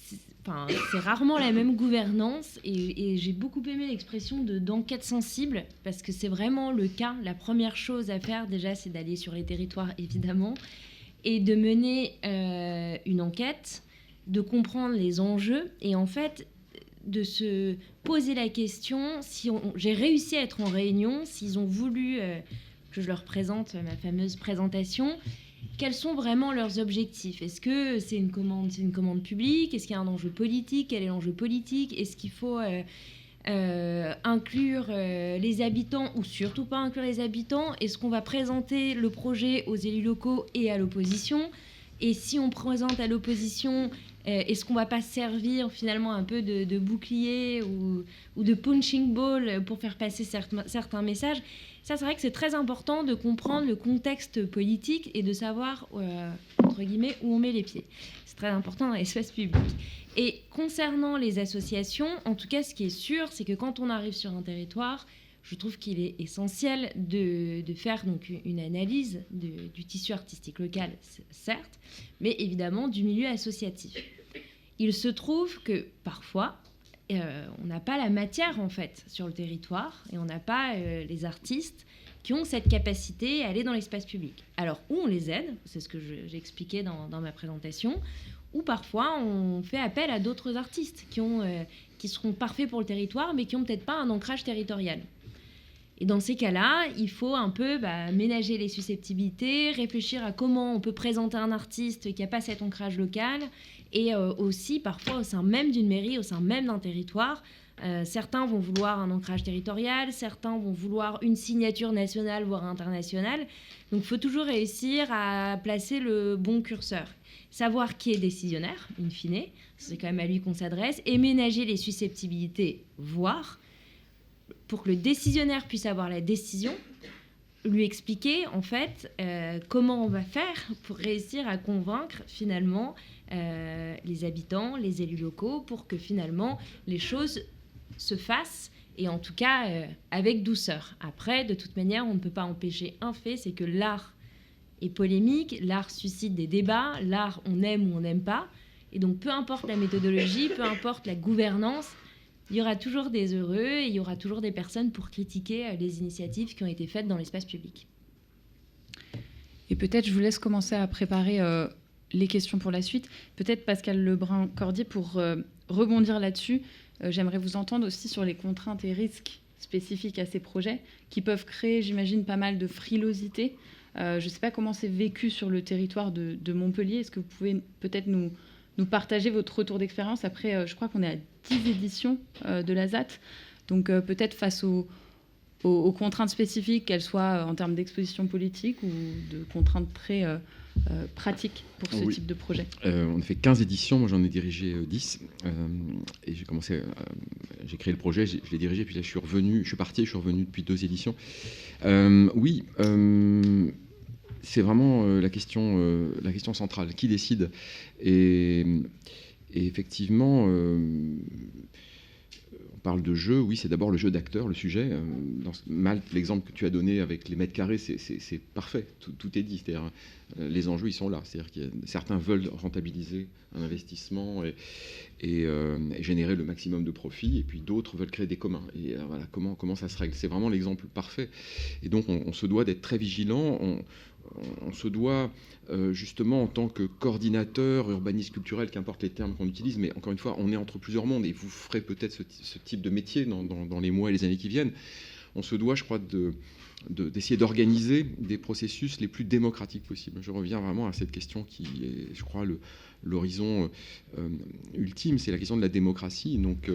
c'est rarement la même gouvernance. Et j'ai beaucoup aimé l'expression d'enquête sensible, parce que c'est vraiment le cas. La première chose à faire, déjà, c'est d'aller sur les territoires, évidemment, et de mener une enquête, de comprendre les enjeux et en fait de se poser la question si j'ai réussi à être en réunion, s'ils ont voulu que je leur présente ma fameuse présentation, quels sont vraiment leurs objectifs ? Est-ce que c'est une commande publique ? Est-ce qu'il y a un enjeu politique ? Quel est l'enjeu politique ? Est-ce qu'il faut inclure les habitants ou surtout pas inclure les habitants ? Est-ce qu'on va présenter le projet aux élus locaux et à l'opposition ? Et si on présente à l'opposition, est-ce qu'on va pas servir finalement un peu de bouclier ou de punching ball pour faire passer certains messages ? Ça, c'est vrai que c'est très important de comprendre le contexte politique et de savoir, entre guillemets, où on met les pieds. C'est très important dans l'espace public. Et concernant les associations, en tout cas, ce qui est sûr, c'est que quand on arrive sur un territoire, je trouve qu'il est essentiel de faire donc une analyse du tissu artistique local, certes, mais évidemment du milieu associatif. Il se trouve que parfois, on n'a pas la matière en fait sur le territoire et on n'a pas les artistes qui ont cette capacité à aller dans l'espace public. Alors, où on les aide, c'est ce que j'ai expliqué dans ma présentation, ou parfois on fait appel à d'autres artistes qui seront parfaits pour le territoire, mais qui n'ont peut-être pas un ancrage territorial. Et dans ces cas-là, il faut un peu ménager les susceptibilités, réfléchir à comment on peut présenter un artiste qui n'a pas cet ancrage local, et aussi parfois au sein même d'une mairie, au sein même d'un territoire. Certains vont vouloir un ancrage territorial, certains vont vouloir une signature nationale, voire internationale. Donc il faut toujours réussir à placer le bon curseur. Savoir qui est décisionnaire, in fine, c'est quand même à lui qu'on s'adresse, et ménager les susceptibilités, voire, pour que le décisionnaire puisse avoir la décision, lui expliquer en fait comment on va faire pour réussir à convaincre finalement les habitants, les élus locaux, pour que finalement les choses se fassent, et en tout cas avec douceur. Après, de toute manière, on ne peut pas empêcher un fait, c'est que l'art est polémique, l'art suscite des débats, l'art on aime ou on n'aime pas, et donc peu importe la méthodologie, peu importe la gouvernance, il y aura toujours des heureux et il y aura toujours des personnes pour critiquer les initiatives qui ont été faites dans l'espace public.
Et peut-être je vous laisse commencer à préparer les questions pour la suite. Peut-être Pascal Lebrun-Cordier, pour rebondir là-dessus, j'aimerais vous entendre aussi sur les contraintes et risques spécifiques à ces projets qui peuvent créer, j'imagine, pas mal de frilosité. Je ne sais pas comment c'est vécu sur le territoire de Montpellier. Est-ce que vous pouvez peut-être nous partager votre retour d'expérience? Après, je crois qu'on est à 10 éditions de la ZAT. Donc peut-être face aux contraintes spécifiques, qu'elles soient en termes d'exposition politique ou de contraintes très pratiques pour ce type de projet.
On a fait 15 éditions, moi j'en ai dirigé 10. Et j'ai créé le projet, je l'ai dirigé, puis là je suis parti, je suis revenu depuis 2 éditions. Oui, c'est vraiment la question centrale. Qui décide? Et effectivement, on parle de jeu, oui, c'est d'abord le jeu d'acteur, le sujet. Dans Malte, l'exemple que tu as donné avec les mètres carrés, c'est parfait, tout est dit. C'est-à-dire, les enjeux, ils sont là. C'est-à-dire que certains veulent rentabiliser un investissement et générer le maximum de profit, et puis d'autres veulent créer des communs. Et voilà, comment ça se règle? C'est vraiment l'exemple parfait. Et donc, on se doit d'être très vigilant. On se doit, justement, en tant que coordinateur, urbaniste culturel, qu'importe les termes qu'on utilise, mais encore une fois, on est entre plusieurs mondes, et vous ferez peut-être ce type de métier dans les mois et les années qui viennent. On se doit, je crois, d'essayer d'organiser des processus les plus démocratiques possibles. Je reviens vraiment à cette question qui est, je crois, l'horizon ultime, c'est la question de la démocratie. Donc,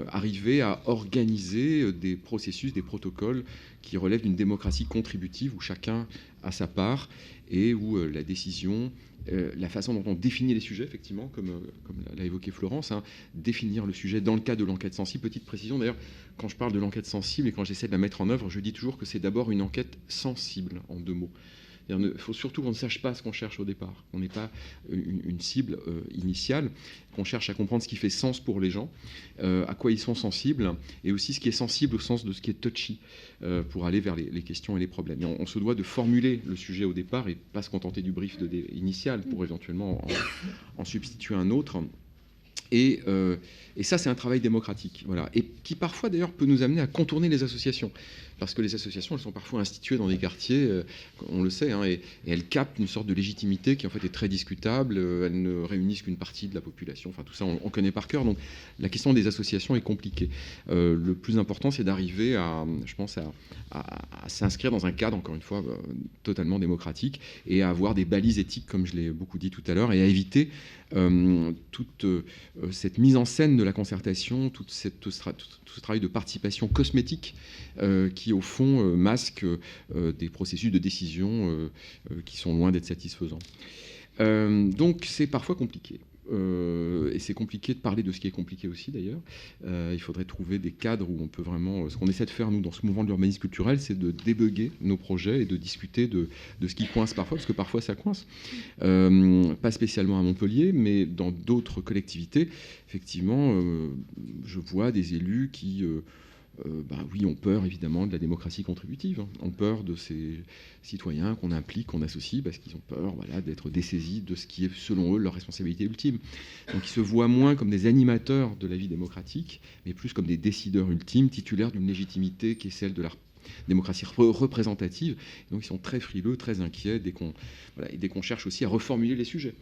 arriver à organiser des processus, des protocoles qui relèvent d'une démocratie contributive où chacun a sa part et où la décision, la façon dont on définit les sujets, effectivement, comme l'a évoqué Florence, définir le sujet dans le cadre de l'enquête sensible. Petite précision, d'ailleurs, quand je parle de l'enquête sensible et quand j'essaie de la mettre en œuvre, je dis toujours que c'est d'abord une enquête sensible, en 2 mots. Il faut surtout qu'on ne sache pas ce qu'on cherche au départ. On n'est pas une cible initiale, qu'on cherche à comprendre ce qui fait sens pour les gens, à quoi ils sont sensibles, et aussi ce qui est sensible au sens de ce qui est touchy, pour aller vers les questions et les problèmes. Et on se doit de formuler le sujet au départ et pas se contenter du brief initial pour éventuellement en substituer un autre. Et ça, c'est un travail démocratique, voilà, et qui parfois d'ailleurs peut nous amener à contourner les associations, parce que les associations, elles sont parfois instituées dans des quartiers, on le sait, et elles captent une sorte de légitimité qui en fait est très discutable. Elles ne réunissent qu'une partie de la population, enfin tout ça on connaît par cœur. Donc la question des associations est compliquée. Le plus important, c'est d'arriver à s'inscrire dans un cadre, encore une fois, totalement démocratique, et à avoir des balises éthiques, comme je l'ai beaucoup dit tout à l'heure, et à éviter toute cette mise en scène de la concertation, tout ce travail de participation cosmétique qui, au fond, masque des processus de décision qui sont loin d'être satisfaisants. Donc, c'est parfois compliqué. Et c'est compliqué de parler de ce qui est compliqué aussi, d'ailleurs. Il faudrait trouver des cadres où on peut vraiment... Ce qu'on essaie de faire, nous, dans ce mouvement de l'urbanisme culturel, c'est de débugger nos projets et de discuter de ce qui coince parfois, parce que parfois ça coince. Pas spécialement à Montpellier, mais dans d'autres collectivités. Effectivement, je vois des élus qui... oui, ont peur évidemment de la démocratie contributive, ont peur de ces citoyens qu'on implique, qu'on associe, parce qu'ils ont peur, voilà, d'être dessaisis de ce qui est, selon eux, leur responsabilité ultime. Donc ils se voient moins comme des animateurs de la vie démocratique, mais plus comme des décideurs ultimes, titulaires d'une légitimité qui est celle de démocratie représentative. Donc ils sont très frileux, très inquiets dès qu'on cherche aussi à reformuler les sujets.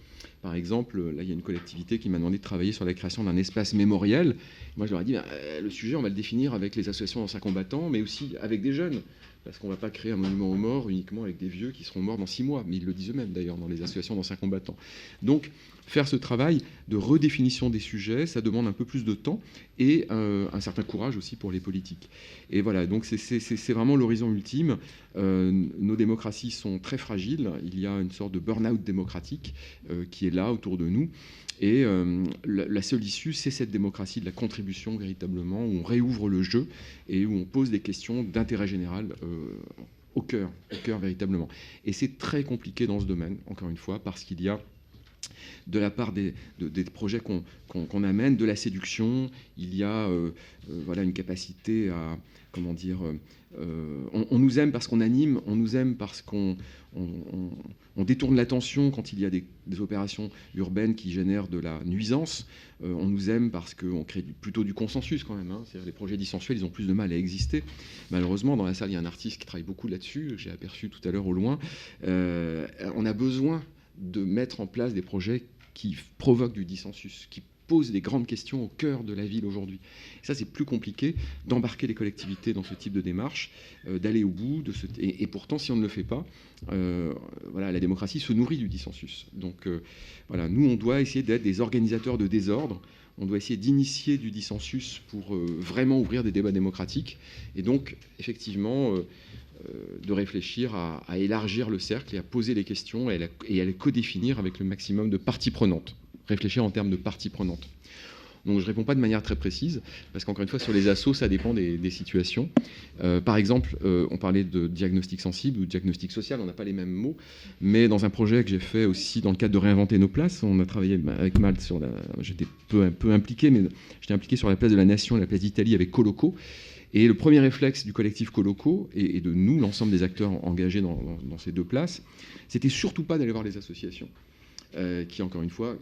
Par exemple, là, il y a une collectivité qui m'a demandé de travailler sur la création d'un espace mémoriel. Moi, je leur ai dit, le sujet, on va le définir avec les associations d'anciens combattants, mais aussi avec des jeunes. Parce qu'on ne va pas créer un monument aux morts uniquement avec des vieux qui seront morts dans 6 mois. Mais ils le disent eux-mêmes, d'ailleurs, dans les associations d'anciens combattants. Donc, faire ce travail de redéfinition des sujets, ça demande un peu plus de temps et un certain courage aussi pour les politiques. Et voilà, donc c'est vraiment l'horizon ultime. Nos démocraties sont très fragiles. Il y a une sorte de burn-out démocratique qui est là, autour de nous. Et la seule issue, c'est cette démocratie de la contribution, véritablement, où on réouvre le jeu et où on pose des questions d'intérêt général au cœur, véritablement. Et c'est très compliqué dans ce domaine, encore une fois, parce qu'il y a, de la part des projets qu'on amène, de la séduction, il y a une capacité à, comment dire, on nous aime parce qu'on anime, on nous aime parce qu'on détourne l'attention quand il y a des opérations urbaines qui génèrent de la nuisance, on nous aime parce qu'on crée plutôt du consensus quand même, hein. C'est-à-dire les projets dissensuels, ils ont plus de mal à exister. Malheureusement, dans la salle, il y a un artiste qui travaille beaucoup là-dessus, j'ai aperçu tout à l'heure au loin. On a besoin de mettre en place des projets qui provoquent du dissensus, qui posent des grandes questions au cœur de la ville aujourd'hui. Ça, c'est plus compliqué d'embarquer les collectivités dans ce type de démarche, d'aller au bout de et pourtant, si on ne le fait pas, la démocratie se nourrit du dissensus. Donc, nous, on doit essayer d'être des organisateurs de désordre. On doit essayer d'initier du dissensus pour vraiment ouvrir des débats démocratiques. Et donc, effectivement, de réfléchir à élargir le cercle et à poser les questions et à les codéfinir avec le maximum de parties prenantes. Réfléchir en termes de parties prenantes. Donc je ne réponds pas de manière très précise, parce qu'encore une fois, sur les assos, ça dépend des situations. Par exemple, on parlait de diagnostic sensible ou diagnostic social, on n'a pas les mêmes mots, mais dans un projet que j'ai fait aussi dans le cadre de Réinventer nos places, on a travaillé avec Malte sur j'étais un peu impliqué, mais j'étais impliqué sur la place de la Nation et la place d'Italie avec Coloco. Et le premier réflexe du collectif Coloco, et de nous, l'ensemble des acteurs engagés dans ces deux places, c'était surtout pas d'aller voir les associations, qui, encore une fois,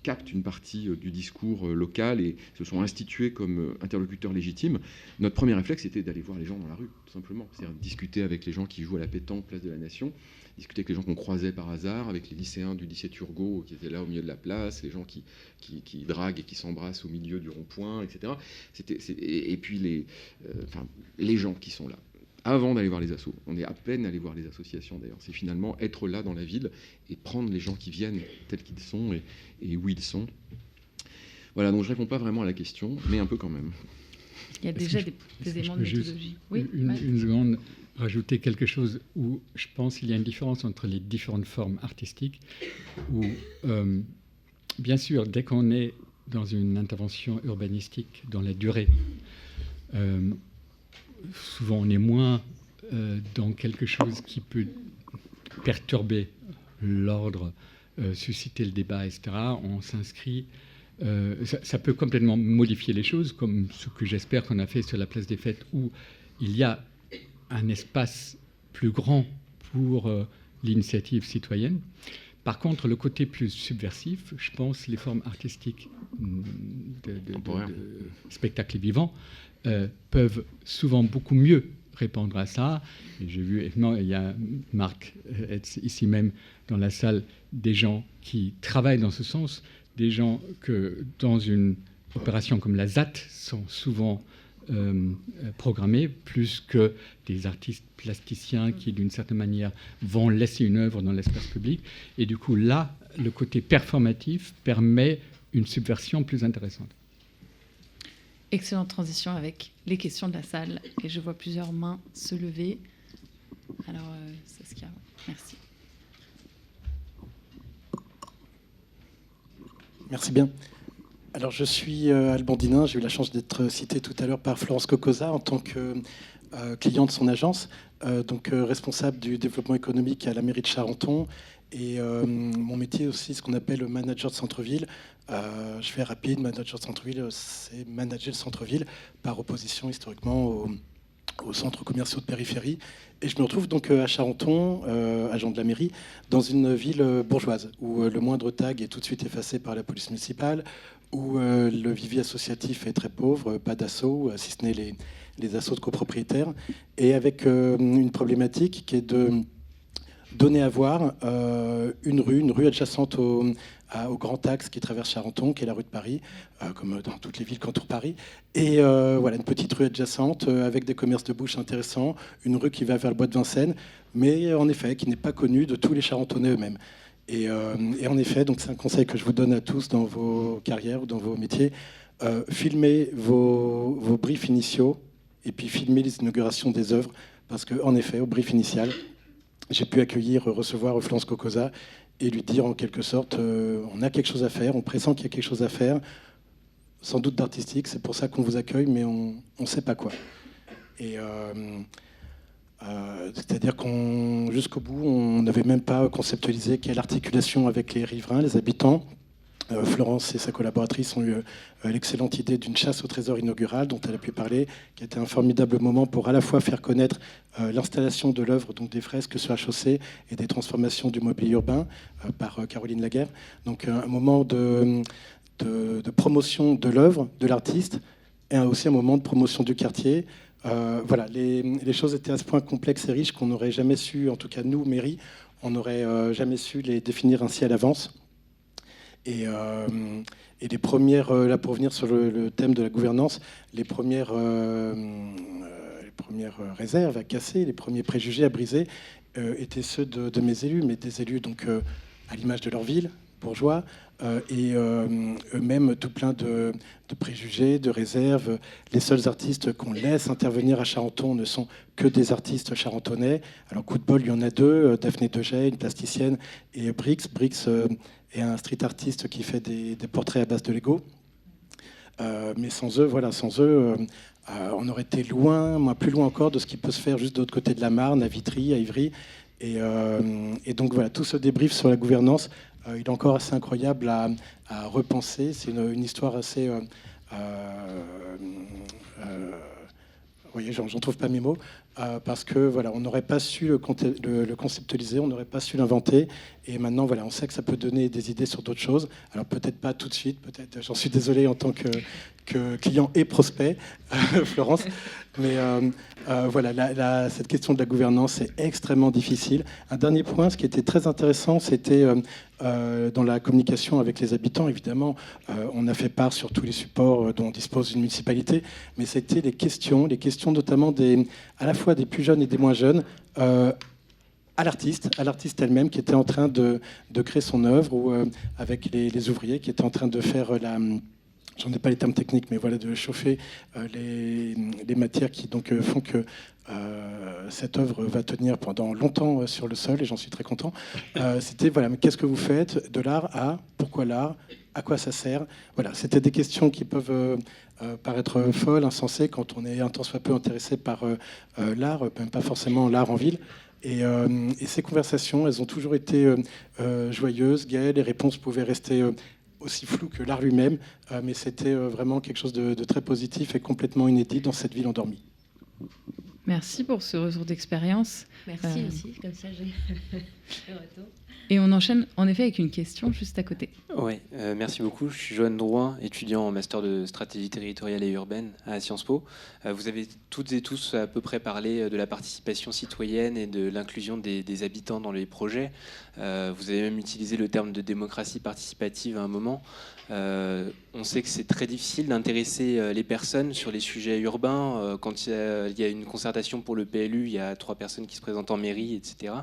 captent une partie du discours local et se sont institués comme interlocuteurs légitimes. Notre premier réflexe, c'était d'aller voir les gens dans la rue, tout simplement. C'est-à-dire discuter avec les gens qui jouent à la pétanque, place de la Nation, discuter avec les gens qu'on croisait par hasard, avec les lycéens du lycée Turgot qui étaient là au milieu de la place, les gens qui draguent et qui s'embrassent au milieu du rond-point, etc. Et puis les gens qui sont là. Avant d'aller voir les assos. On est à peine allé voir les associations d'ailleurs. C'est finalement être là dans la ville et prendre les gens qui viennent tels qu'ils sont et où ils sont. Voilà, donc je ne réponds pas vraiment à la question, mais un peu quand même.
Il y a déjà des éléments de méthodologie. Oui,
une seconde, rajouter quelque chose où je pense qu'il y a une différence entre les différentes formes artistiques, où bien sûr, dès qu'on est dans une intervention urbanistique dans la durée, souvent on est moins dans quelque chose qui peut perturber l'ordre, susciter le débat, etc. On s'inscrit, ça peut complètement modifier les choses, comme ce que j'espère qu'on a fait sur la place des Fêtes, où il y a un espace plus grand pour l'initiative citoyenne. Par contre, le côté plus subversif, je pense, les formes artistiques de spectacle vivant peuvent souvent beaucoup mieux répondre à ça. Et j'ai vu, évidemment, il y a Marc ici même dans la salle, des gens qui travaillent dans ce sens, des gens que dans une opération comme la ZAT sont souvent programmés, plus que des artistes plasticiens qui, d'une certaine manière, vont laisser une œuvre dans l'espace public. Et du coup, là, le côté performatif permet une subversion plus intéressante.
Excellente transition avec les questions de la salle. Et je vois plusieurs mains se lever. Alors, Saskia, merci.
Merci bien. Alors, je suis Alban Dinin. J'ai eu la chance d'être cité tout à l'heure par Florence Cocoza en tant que client de son agence, donc responsable du développement économique à la mairie de Charenton. Et mon métier aussi, ce qu'on appelle le manager de centre-ville. Je fais rapide, manager de centre-ville, c'est manager le centre-ville par opposition historiquement aux centres commerciaux de périphérie. Et je me retrouve donc à Charenton, agent de la mairie, dans une ville bourgeoise, où le moindre tag est tout de suite effacé par la police municipale, où le vivier associatif est très pauvre, pas d'assos, si ce n'est les assos de copropriétaires, et avec une problématique qui est de donner à voir une rue adjacente au grand axe qui traverse Charenton, qui est la rue de Paris, comme dans toutes les villes qui entourent Paris. Et voilà, une petite rue adjacente avec des commerces de bouche intéressants, une rue qui va vers le bois de Vincennes, mais en effet, qui n'est pas connue de tous les Charentonnais eux-mêmes. Et en effet, donc c'est un conseil que je vous donne à tous dans vos carrières ou dans vos métiers. Filmez vos briefs initiaux et puis filmez les inaugurations des œuvres, parce qu'en effet, au brief initial, j'ai pu recevoir Florence Cocosa et lui dire en quelque sorte, on a quelque chose à faire, on pressent qu'il y a quelque chose à faire, sans doute d'artistique, c'est pour ça qu'on vous accueille, mais on ne sait pas quoi. Et c'est-à-dire qu'on, jusqu'au bout, on n'avait même pas conceptualisé quelle articulation avec les riverains, les habitants. Florence et sa collaboratrice ont eu l'excellente idée d'une chasse au trésor inaugurale dont elle a pu parler, qui était un formidable moment pour à la fois faire connaître l'installation de l'œuvre, donc des fresques sur la chaussée et des transformations du mobilier urbain par Caroline Laguerre. Donc un moment de promotion de l'œuvre, de l'artiste, et aussi un moment de promotion du quartier. Voilà, les choses étaient à ce point complexes et riches qu'on n'aurait jamais su, en tout cas nous, mairie, on n'aurait jamais su les définir ainsi à l'avance. Et les premières, là pour revenir sur le thème de la gouvernance, les premières réserves à casser, les premiers préjugés à briser étaient ceux de mes élus, mais des élus donc à l'image de leur ville, bourgeois, et eux-mêmes tout plein de préjugés, de réserves. Les seuls artistes qu'on laisse intervenir à Charenton ne sont que des artistes charentonnais. Alors coup de bol, il y en a deux, Daphné Degey, une plasticienne, et Brix est un street artiste qui fait des portraits à base de Lego. Mais sans eux, on aurait été loin, plus loin encore de ce qui peut se faire juste de l'autre côté de la Marne, à Vitry, à Ivry. Et donc voilà, tout ce débrief sur la gouvernance, il est encore assez incroyable à repenser. C'est une histoire assez... vous voyez, j'en trouve pas mes mots, parce que voilà, on n'aurait pas su le conceptualiser, on n'aurait pas su l'inventer, et maintenant voilà, on sait que ça peut donner des idées sur d'autres choses. Alors peut-être pas tout de suite, peut-être, j'en suis désolé en tant que client et prospect, Florence, mais voilà, cette question de la gouvernance est extrêmement difficile. Un dernier point, ce qui était très intéressant, c'était dans la communication avec les habitants. Évidemment, on a fait part sur tous les supports dont dispose une municipalité, mais c'était les questions notamment à la fois des plus jeunes et des moins jeunes, à l'artiste elle-même qui était en train de créer son œuvre, ou avec les ouvriers qui étaient en train de faire j'en ai pas les termes techniques, mais voilà, de chauffer les matières qui donc font que cette œuvre va tenir pendant longtemps sur le sol, et j'en suis très content. C'était voilà, mais qu'est-ce que vous faites de l'art à pourquoi l'art, à quoi ça sert? Voilà, c'était des questions qui peuvent paraître folles, insensées quand on est un tant soit peu intéressé par l'art, même pas forcément l'art en ville. Et ces conversations, elles ont toujours été joyeuses, gaies. Les réponses pouvaient rester aussi floues que l'art lui-même, mais c'était vraiment quelque chose de très positif et complètement inédit dans cette ville endormie.
Merci pour ce retour d'expérience.
Merci aussi, comme ça j'ai le retour.
Et on enchaîne en effet avec une question juste à côté.
Oui, merci beaucoup. Je suis Joanne Drouin, étudiant en master de stratégie territoriale et urbaine à Sciences Po. Vous avez toutes et tous à peu près parlé de la participation citoyenne et de l'inclusion des habitants dans les projets. Vous avez même utilisé le terme de démocratie participative à un moment. On sait que c'est très difficile d'intéresser les personnes sur les sujets urbains. Quand il y a une concertation pour le PLU, il y a 3 personnes qui se présentent en mairie, etc.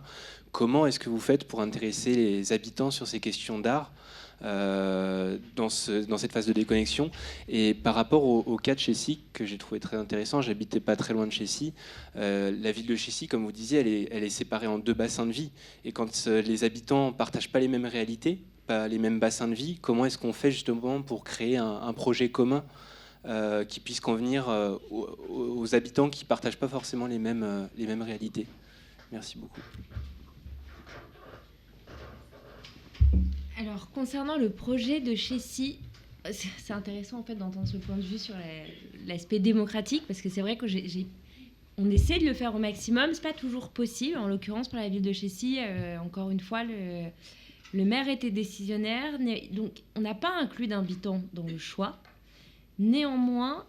Comment est-ce que vous faites pour intéresser les habitants sur ces questions d'art dans cette phase de déconnexion? Et par rapport au cas de Chessy, que j'ai trouvé très intéressant, j'habitais pas très loin de Chessy. La ville de Chessy, comme vous disiez, elle est séparée en 2 bassins de vie. Et quand les habitants partagent pas les mêmes réalités, pas les mêmes bassins de vie, comment est-ce qu'on fait justement pour créer un projet commun qui puisse convenir aux habitants qui partagent pas forcément les mêmes réalités? Merci beaucoup.
Alors, concernant le projet de Chessy, c'est intéressant en fait d'entendre ce point de vue sur l'aspect démocratique, parce que c'est vrai que on essaie de le faire au maximum, c'est pas toujours possible. En l'occurrence, pour la ville de Chessy, encore une fois, Le maire était décisionnaire, donc on n'a pas inclus d'habitants dans le choix. Néanmoins,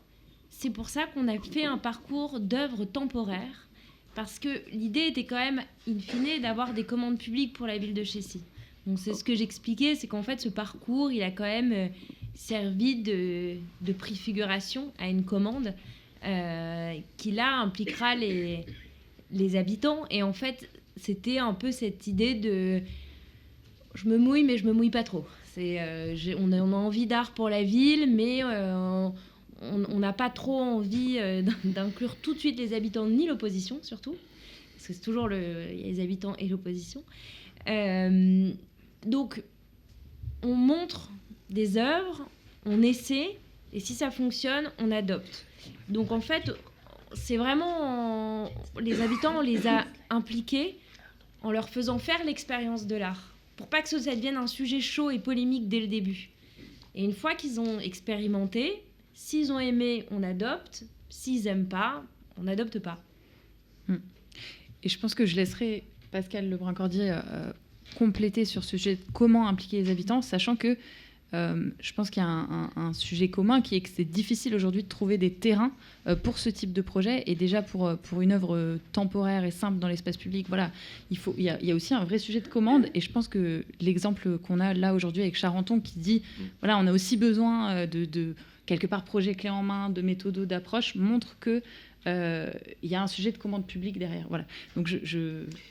c'est pour ça qu'on a fait un parcours d'œuvres temporaires, parce que l'idée était quand même, in fine, d'avoir des commandes publiques pour la ville de Chécy. Donc c'est ce que j'expliquais, c'est qu'en fait ce parcours, il a quand même servi de préfiguration à une commande qui là impliquera les habitants. Et en fait, c'était un peu cette idée de je me mouille, mais je me mouille pas trop. On a envie d'art pour la ville, mais on n'a pas trop envie d'inclure tout de suite les habitants, ni l'opposition surtout, parce que c'est toujours il y a les habitants et l'opposition. Donc, on montre des œuvres, on essaie, et si ça fonctionne, on adopte. Donc, en fait, c'est vraiment... les habitants, on les a impliqués en leur faisant faire l'expérience de l'art, pour pas que ça devienne un sujet chaud et polémique dès le début. Et une fois qu'ils ont expérimenté, s'ils ont aimé, on adopte. S'ils n'aiment pas, on n'adopte pas.
Et je pense que je laisserai Pascal Lebrun-Cordier compléter sur ce sujet de comment impliquer les habitants, sachant que je pense qu'il y a un sujet commun qui est que c'est difficile aujourd'hui de trouver des terrains pour ce type de projet. Et déjà, pour une œuvre temporaire et simple dans l'espace public, voilà, il y a aussi un vrai sujet de commande. Et je pense que l'exemple qu'on a là aujourd'hui avec Charenton qui dit, voilà, on a aussi besoin de quelque part projet clé en main, de méthodo, d'approche, montre que il y a un sujet de commande publique derrière. Voilà. Donc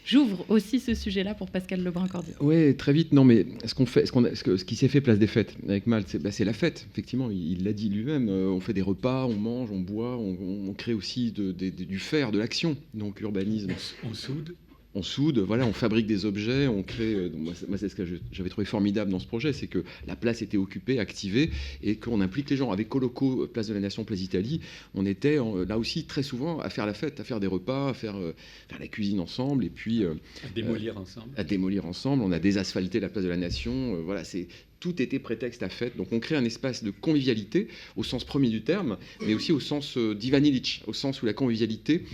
j'ouvre aussi ce sujet-là pour Pascal Lebrun-Cordier.
Oui, très vite. Non, mais ce qui s'est fait place des fêtes avec Malte, c'est la fête. Effectivement, il l'a dit lui-même. On fait des repas, on mange, on boit, on crée aussi du faire, de l'action. Donc urbanisme.
On soude.
On soude, voilà, on fabrique des objets, on crée... Moi, c'est ce que j'avais trouvé formidable dans ce projet, c'est que la place était occupée, activée, et qu'on implique les gens. Avec Coloco, Place de la Nation, Place d'Italie, on était là aussi très souvent à faire la fête, à faire des repas, à faire la cuisine ensemble, et puis...
à démolir ensemble.
À démolir ensemble. On a désasphalté la Place de la Nation. Voilà, tout était prétexte à fête. Donc on crée un espace de convivialité au sens premier du terme, mais aussi au sens d'Ivan Illich, au sens où la convivialité,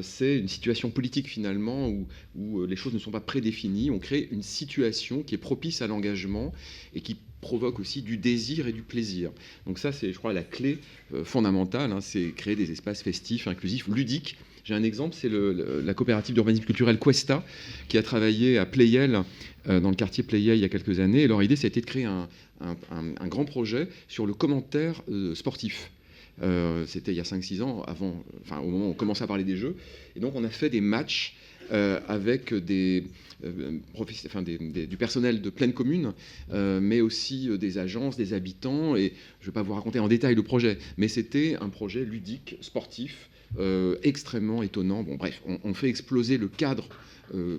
c'est une situation politique finalement où les choses ne sont pas prédéfinies. On crée une situation qui est propice à l'engagement et qui provoque aussi du désir et du plaisir. Donc ça, c'est, je crois, la clé fondamentale, hein, c'est créer des espaces festifs, inclusifs, ludiques. J'ai un exemple, c'est la coopérative d'urbanisme culturel Cuesta, qui a travaillé à Pleyel, dans le quartier Pleyel il y a quelques années. Et leur idée, c'était de créer un grand projet sur le commentaire sportif. C'était il y a 5-6 ans, au moment où on commençait à parler des jeux. Et donc, on a fait des matchs avec du personnel de pleine commune, mais aussi des agences, des habitants. Et je ne vais pas vous raconter en détail le projet, mais c'était un projet ludique, sportif, extrêmement étonnant. Bon, bref, on fait exploser le cadre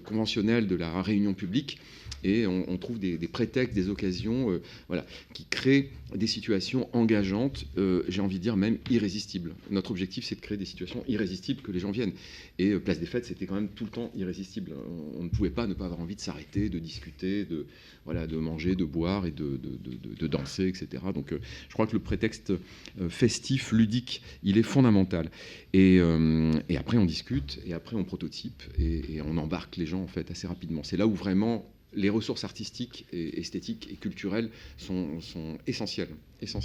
conventionnel de la réunion publique et on trouve des prétextes, des occasions voilà, qui créent des situations engageantes, j'ai envie de dire même irrésistibles. Notre objectif, c'est de créer des situations irrésistibles, que les gens viennent. Et Place des Fêtes, c'était quand même tout le temps irrésistible. On ne pouvait pas ne pas avoir envie de s'arrêter, de discuter, de manger, de boire et de danser, etc. Donc je crois que le prétexte festif, ludique, il est fondamental. Et après, on discute, et après, on prototype, et on embarque les gens, en fait, assez rapidement. C'est là où vraiment les ressources artistiques et esthétiques et culturelles sont essentielles. Est-ce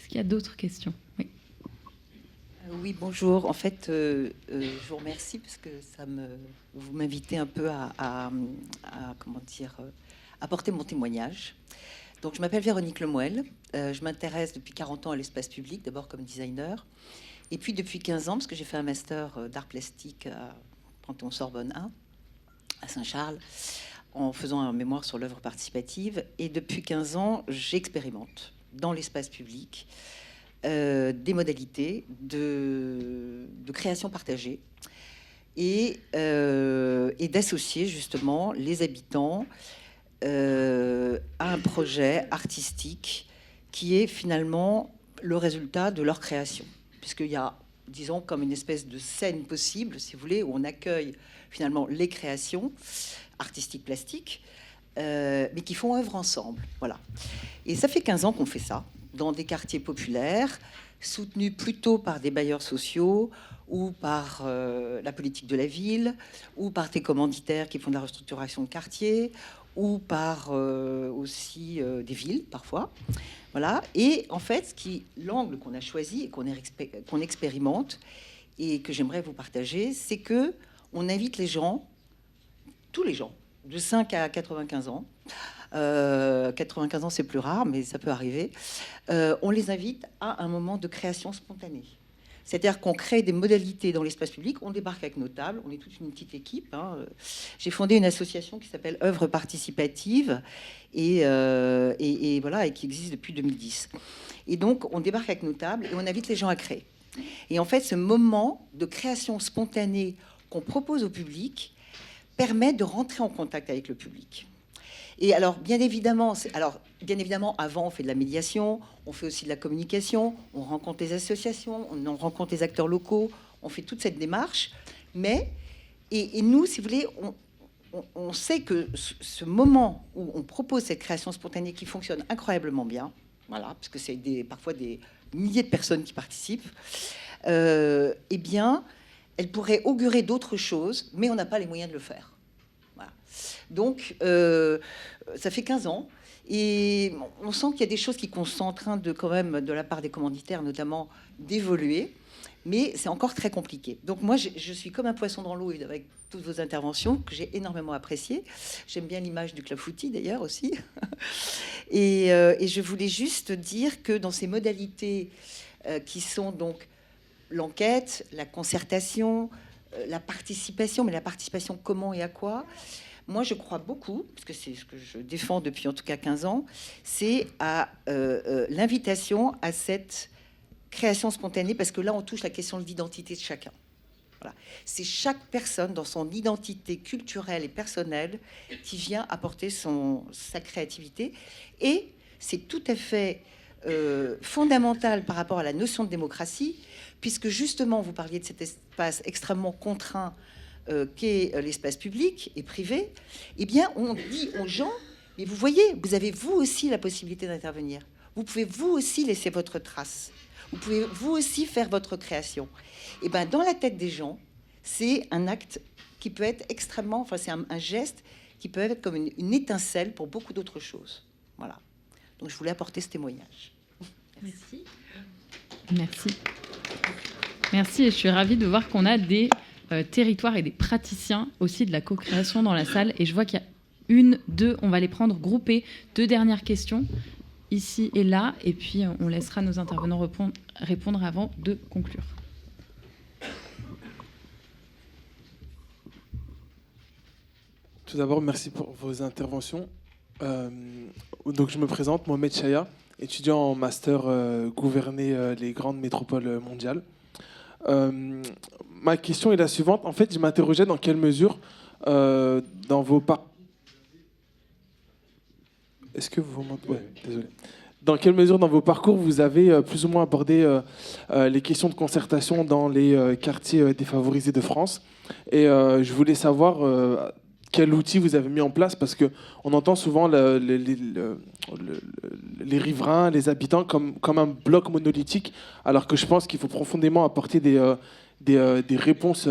qu'il y a d'autres questions ? Oui.
Oui, bonjour. En fait, je vous remercie parce que vous m'invitez un peu à apporter mon témoignage. Donc, je m'appelle Véronique Lemoel. Je m'intéresse depuis 40 ans à l'espace public, d'abord comme designer. Et puis, depuis 15 ans, parce que j'ai fait un master d'art plastique à Panthéon-Sorbonne 1, à Saint-Charles, en faisant un mémoire sur l'œuvre participative. Et depuis 15 ans, j'expérimente dans l'espace public des modalités de création partagée et d'associer justement les habitants à un projet artistique qui est finalement le résultat de leur création. Puisqu'il y a, disons, comme une espèce de scène possible, si vous voulez, où on accueille finalement les créations artistiques plastiques, mais qui font œuvre ensemble. Voilà. Et ça fait 15 ans qu'on fait ça. dans des quartiers populaires, soutenus plutôt par des bailleurs sociaux ou par la politique de la ville, ou par des commanditaires qui font de la restructuration de quartier, ou par aussi des villes parfois. Voilà. Et en fait, l'angle qu'on a choisi et qu'on expérimente et que j'aimerais vous partager, c'est que on invite les gens, tous les gens, de 5 à 95 ans. 95 ans, c'est plus rare, mais ça peut arriver. On les invite à un moment de création spontanée. C'est-à-dire qu'on crée des modalités dans l'espace public, on débarque avec nos tables, on est toute une petite équipe. J'ai fondé une association qui s'appelle Œuvres Participatives et voilà, et qui existe depuis 2010. Et donc, on débarque avec nos tables et on invite les gens à créer. Et en fait, ce moment de création spontanée qu'on propose au public permet de rentrer en contact avec le public. Et alors, bien évidemment, avant, on fait de la médiation, on fait aussi de la communication, on rencontre les associations, on rencontre les acteurs locaux, on fait toute cette démarche. Mais, et nous, si vous voulez, on sait que ce moment où on propose cette création spontanée qui fonctionne incroyablement bien, voilà, parce que c'est parfois des milliers de personnes qui participent, eh bien, elle pourrait augurer d'autres choses, mais on n'a pas les moyens de le faire. Voilà. Donc, ça fait 15 ans, et on sent qu'il y a des choses qui sont en train de, quand même, de la part des commanditaires notamment, d'évoluer, mais c'est encore très compliqué. Donc moi, je suis comme un poisson dans l'eau avec toutes vos interventions, que j'ai énormément appréciées. J'aime bien l'image du clafoutis, d'ailleurs, aussi. Et je voulais juste dire que dans ces modalités qui sont donc l'enquête, la concertation, la participation, mais la participation comment et à quoi ? Moi, je crois beaucoup, parce que c'est ce que je défends depuis en tout cas 15 ans, c'est à l'invitation à cette création spontanée, parce que là, on touche la question de l'identité de chacun. Voilà. C'est chaque personne dans son identité culturelle et personnelle qui vient apporter sa créativité. Et c'est tout à fait fondamental par rapport à la notion de démocratie, puisque justement, vous parliez de cet espace extrêmement contraint qu'est l'espace public et privé. Eh bien, on dit aux gens, mais vous voyez, vous avez vous aussi la possibilité d'intervenir. Vous pouvez vous aussi laisser votre trace. Vous pouvez vous aussi faire votre création. Et ben, dans la tête des gens, c'est un acte qui peut être extrêmement, enfin c'est un geste qui peut être comme une étincelle pour beaucoup d'autres choses. Voilà. Donc je voulais apporter ce témoignage.
Merci.
Merci. Merci, et je suis ravie de voir qu'on a des territoires et des praticiens aussi de la co-création dans la salle. Et je vois qu'il y a deux, on va les prendre groupées, 2 dernières questions. Ici et là, et puis on laissera nos intervenants répondre avant de conclure.
Tout d'abord, merci pour vos interventions. Donc, je me présente, Mohamed Chaya, étudiant en master gouverner les grandes métropoles mondiales. Ma question est la suivante. En fait, je m'interrogeais dans quelle mesure, dans vos Est-ce que vous m'entendez ? Ouais, désolé. Dans quelle mesure, dans vos parcours, vous avez plus ou moins abordé les questions de concertation dans les quartiers défavorisés de France ? Et je voulais savoir quel outil vous avez mis en place, parce qu'on entend souvent les riverains, les habitants, comme un bloc monolithique, alors que je pense qu'il faut profondément apporter des réponses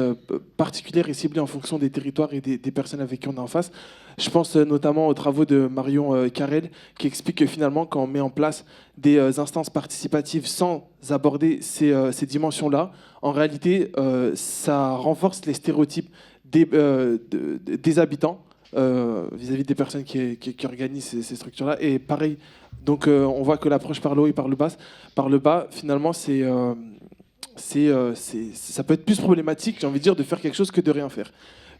particulières et ciblées en fonction des territoires et des personnes avec qui on est en face. Je pense notamment aux travaux de Marion Carrel, qui explique que finalement, quand on met en place des instances participatives sans aborder ces dimensions-là, en réalité, ça renforce les stéréotypes des habitants vis-à-vis des personnes qui organisent ces structures-là. Et pareil, donc on voit que l'approche par le haut et par le bas, finalement, ça peut être plus problématique, j'ai envie de dire, de faire quelque chose que de rien faire.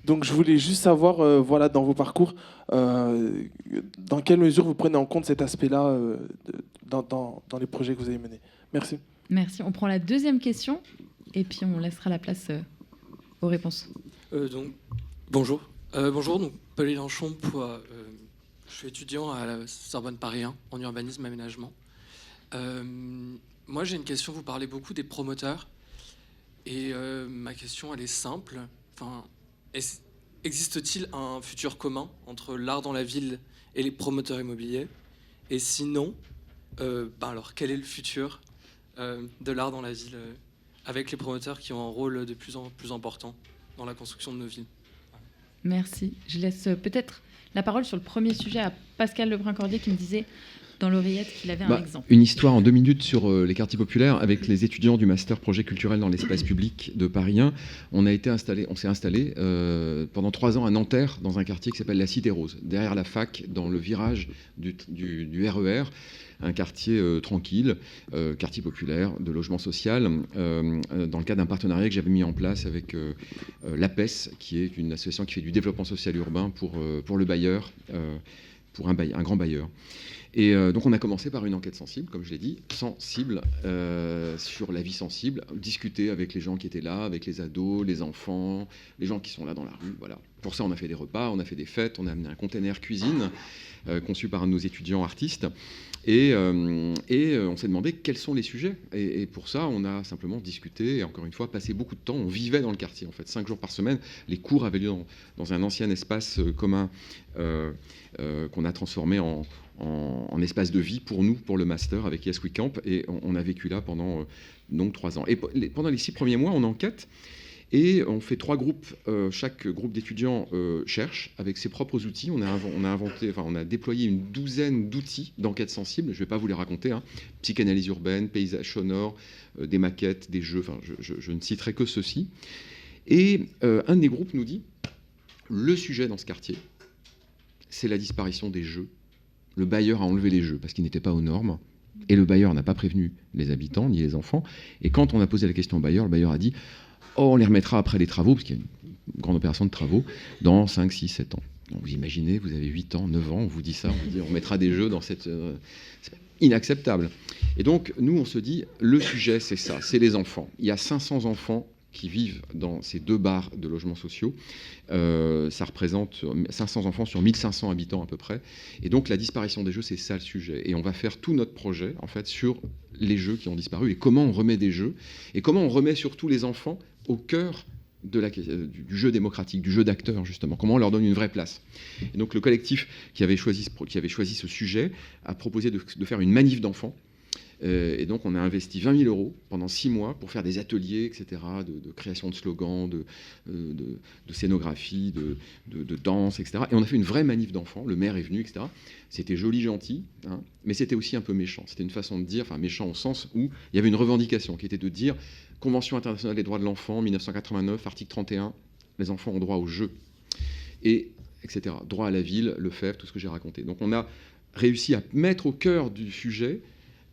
Donc je voulais juste savoir, voilà, dans vos parcours, dans quelle mesure vous prenez en compte cet aspect-là dans les projets que vous avez menés. Merci.
Merci. On prend la deuxième question et puis on laissera la place aux réponses.
Bonjour. Donc, Paul Elanchon, je suis étudiant à la Sorbonne Paris 1 en urbanisme aménagement. Moi, j'ai une question. Vous parlez beaucoup des promoteurs. Et ma question, elle est simple. Enfin, existe-t-il un futur commun entre l'art dans la ville et les promoteurs immobiliers ? Et sinon, Alors, quel est le futur de l'art dans la ville avec les promoteurs qui ont un rôle de plus en plus important dans la construction de nos villes?
Merci. Je laisse peut-être la parole sur le premier sujet à Pascal Lebrun-Cordier qui me disait dans l'oreillette qu'il avait un exemple.
Une histoire en 2 minutes sur les quartiers populaires avec les étudiants du master projet culturel dans l'espace public de Paris 1. On s'est installé pendant 3 ans à Nanterre dans un quartier qui s'appelle la Cité Rose, derrière la fac, dans le virage du RER, un quartier tranquille, quartier populaire, de logement social, dans le cadre d'un partenariat que j'avais mis en place avec l'APES, qui est une association qui fait du développement social urbain pour le bailleur, pour un grand bailleur. Et donc on a commencé par une enquête sensible, comme je l'ai dit, sensible sur la vie sensible, discuter avec les gens qui étaient là, avec les ados, les enfants, les gens qui sont là dans la rue. Voilà. Pour ça, on a fait des repas, on a fait des fêtes, on a amené un container cuisine conçu par un de nos étudiants artistes. Et on s'est demandé quels sont les sujets. Et pour ça, on a simplement discuté et encore une fois passé beaucoup de temps. On vivait dans le quartier, en fait, 5 jours par semaine. Les cours avaient lieu dans un ancien espace commun qu'on a transformé en espace de vie pour nous, pour le master avec Yes We Camp. Et on a vécu là pendant donc 3 ans. Et pendant les 6 premiers mois, on enquête. Et on fait 3 groupes. Chaque groupe d'étudiants cherche avec ses propres outils. On a déployé une 12aine d'outils d'enquête sensible. Je ne vais pas vous les raconter. Psychanalyse urbaine, paysage sonore, des maquettes, des jeux. Enfin, je ne citerai que ceci. Et un des groupes nous dit le sujet dans ce quartier, c'est la disparition des jeux. Le bailleur a enlevé les jeux parce qu'ils n'étaient pas aux normes. Et le bailleur n'a pas prévenu les habitants ni les enfants. Et quand on a posé la question au bailleur, le bailleur a dit on les remettra après les travaux, parce qu'il y a une grande opération de travaux, dans 5, 6, 7 ans. Donc vous imaginez, vous avez 8 ans, 9 ans, on vous dit ça, on vous dit on mettra des jeux dans cette... c'est inacceptable. Et donc, nous, on se dit, le sujet, c'est ça, c'est les enfants. Il y a 500 enfants qui vivent dans ces 2 bars de logements sociaux. Ça représente 500 enfants sur 1500 habitants à peu près. Et donc, la disparition des jeux, c'est ça le sujet. Et on va faire tout notre projet, en fait, sur les jeux qui ont disparu et comment on remet des jeux et comment on remet surtout les enfants au cœur du jeu démocratique, du jeu d'acteurs, justement. Comment on leur donne une vraie place. Et donc, le collectif qui avait choisi ce sujet a proposé de faire une manif d'enfants. Et donc, on a investi 20 000 € pendant 6 mois pour faire des ateliers, etc., de création de slogans, de scénographie, de danse, etc. Et on a fait une vraie manif d'enfants. Le maire est venu, etc. C'était joli, gentil, mais c'était aussi un peu méchant. C'était une façon de dire, enfin méchant au sens où il y avait une revendication qui était de dire Convention internationale des droits de l'enfant, 1989, article 31, les enfants ont droit au jeu, et etc. Droit à la ville, le FEV, tout ce que j'ai raconté. Donc on a réussi à mettre au cœur du sujet,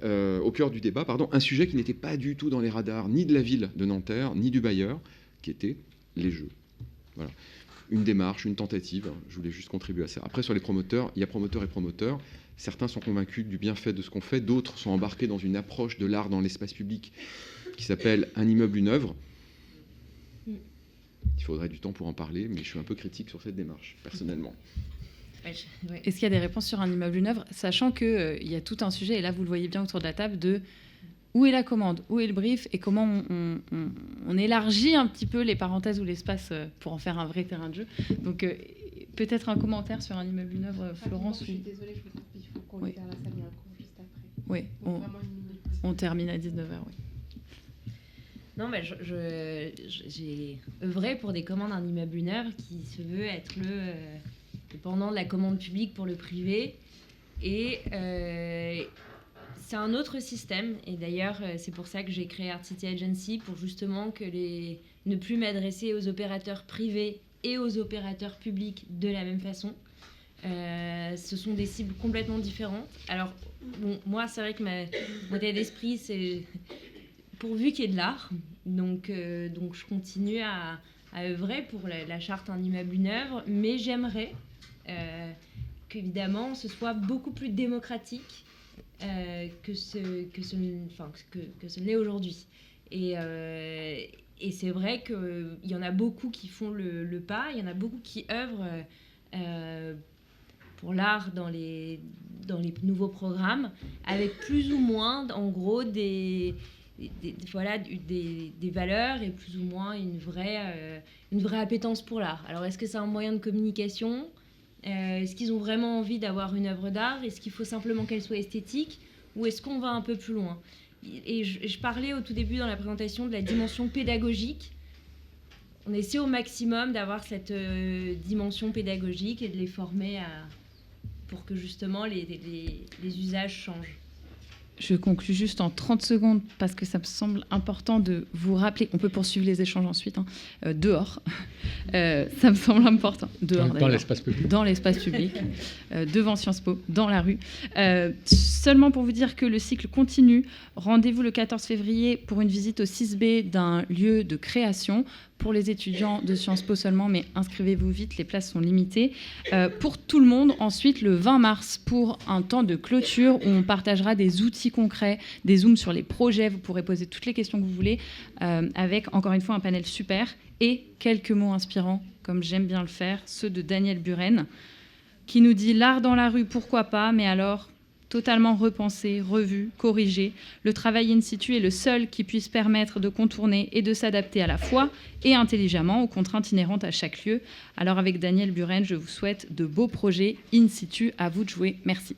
au cœur du débat, un sujet qui n'était pas du tout dans les radars, ni de la ville de Nanterre, ni du bailleur, qui était les jeux. Voilà. Une démarche, une tentative, je voulais juste contribuer à ça. Après, sur les promoteurs, il y a promoteurs et promoteurs. Certains sont convaincus du bienfait de ce qu'on fait, d'autres sont embarqués dans une approche de l'art dans l'espace public qui s'appelle un immeuble, une œuvre. Il faudrait du temps pour en parler, mais je suis un peu critique sur cette démarche, personnellement.
Est-ce qu'il y a des réponses sur un immeuble, une œuvre, sachant qu'il y a tout un sujet, et là vous le voyez bien autour de la table, de où est la commande, où est le brief, et comment on élargit un petit peu les parenthèses ou l'espace pour en faire un vrai terrain de jeu. Donc peut-être un commentaire sur un immeuble, une œuvre, Florence.
Je suis désolée, il faut qu'on ait la salle, il y a un cours juste après.
Oui, on termine à 19h, oui.
Non, mais j'ai œuvré pour des commandes d'un immeuble, une œuvre qui se veut être le pendant de la commande publique pour le privé. Et c'est un autre système. Et d'ailleurs, c'est pour ça que j'ai créé Art City Agency, pour justement ne plus m'adresser aux opérateurs privés et aux opérateurs publics de la même façon. Ce sont des cibles complètement différentes. Alors, bon, moi, c'est vrai que mon état d'esprit, c'est pourvu qu'il y ait de l'art. Donc je continue à œuvrer pour la charte Un immeuble, une œuvre, mais j'aimerais qu'évidemment ce soit beaucoup plus démocratique que ce l'est aujourd'hui. Et c'est vrai qu'il y en a beaucoup qui font le pas, il y en a beaucoup qui œuvrent pour l'art dans les nouveaux programmes, avec plus ou moins, en gros, des valeurs et plus ou moins une vraie appétence pour l'art. Alors, est-ce que c'est un moyen de communication ? Est-ce qu'ils ont vraiment envie d'avoir une œuvre d'art ? Est-ce qu'il faut simplement qu'elle soit esthétique ? ou est-ce qu'on va un peu plus loin? Et je parlais au tout début dans la présentation de la dimension pédagogique. On essaie au maximum d'avoir cette dimension pédagogique et de les former pour que justement les usages changent.
Je conclue juste en 30 secondes parce que ça me semble important de vous rappeler, on peut poursuivre les échanges ensuite, dehors, ça me semble important, dehors
dans l'espace public.
Dans l'espace public, devant Sciences Po, dans la rue. Seulement pour vous dire que le cycle continue, rendez-vous le 14 février pour une visite au 6B d'un lieu de création, pour les étudiants de Sciences Po seulement, mais inscrivez-vous vite, les places sont limitées. Pour tout le monde, ensuite, le 20 mars, pour un temps de clôture où on partagera des outils concrets, des zooms sur les projets, vous pourrez poser toutes les questions que vous voulez, avec, encore une fois, un panel super et quelques mots inspirants, comme j'aime bien le faire, ceux de Daniel Buren, qui nous dit « L'art dans la rue, pourquoi pas, mais alors... » totalement repensé, revu, corrigé. Le travail in situ est le seul qui puisse permettre de contourner et de s'adapter à la fois et intelligemment aux contraintes inhérentes à chaque lieu. Alors avec Daniel Buren, je vous souhaite de beaux projets in situ. À vous de jouer. Merci.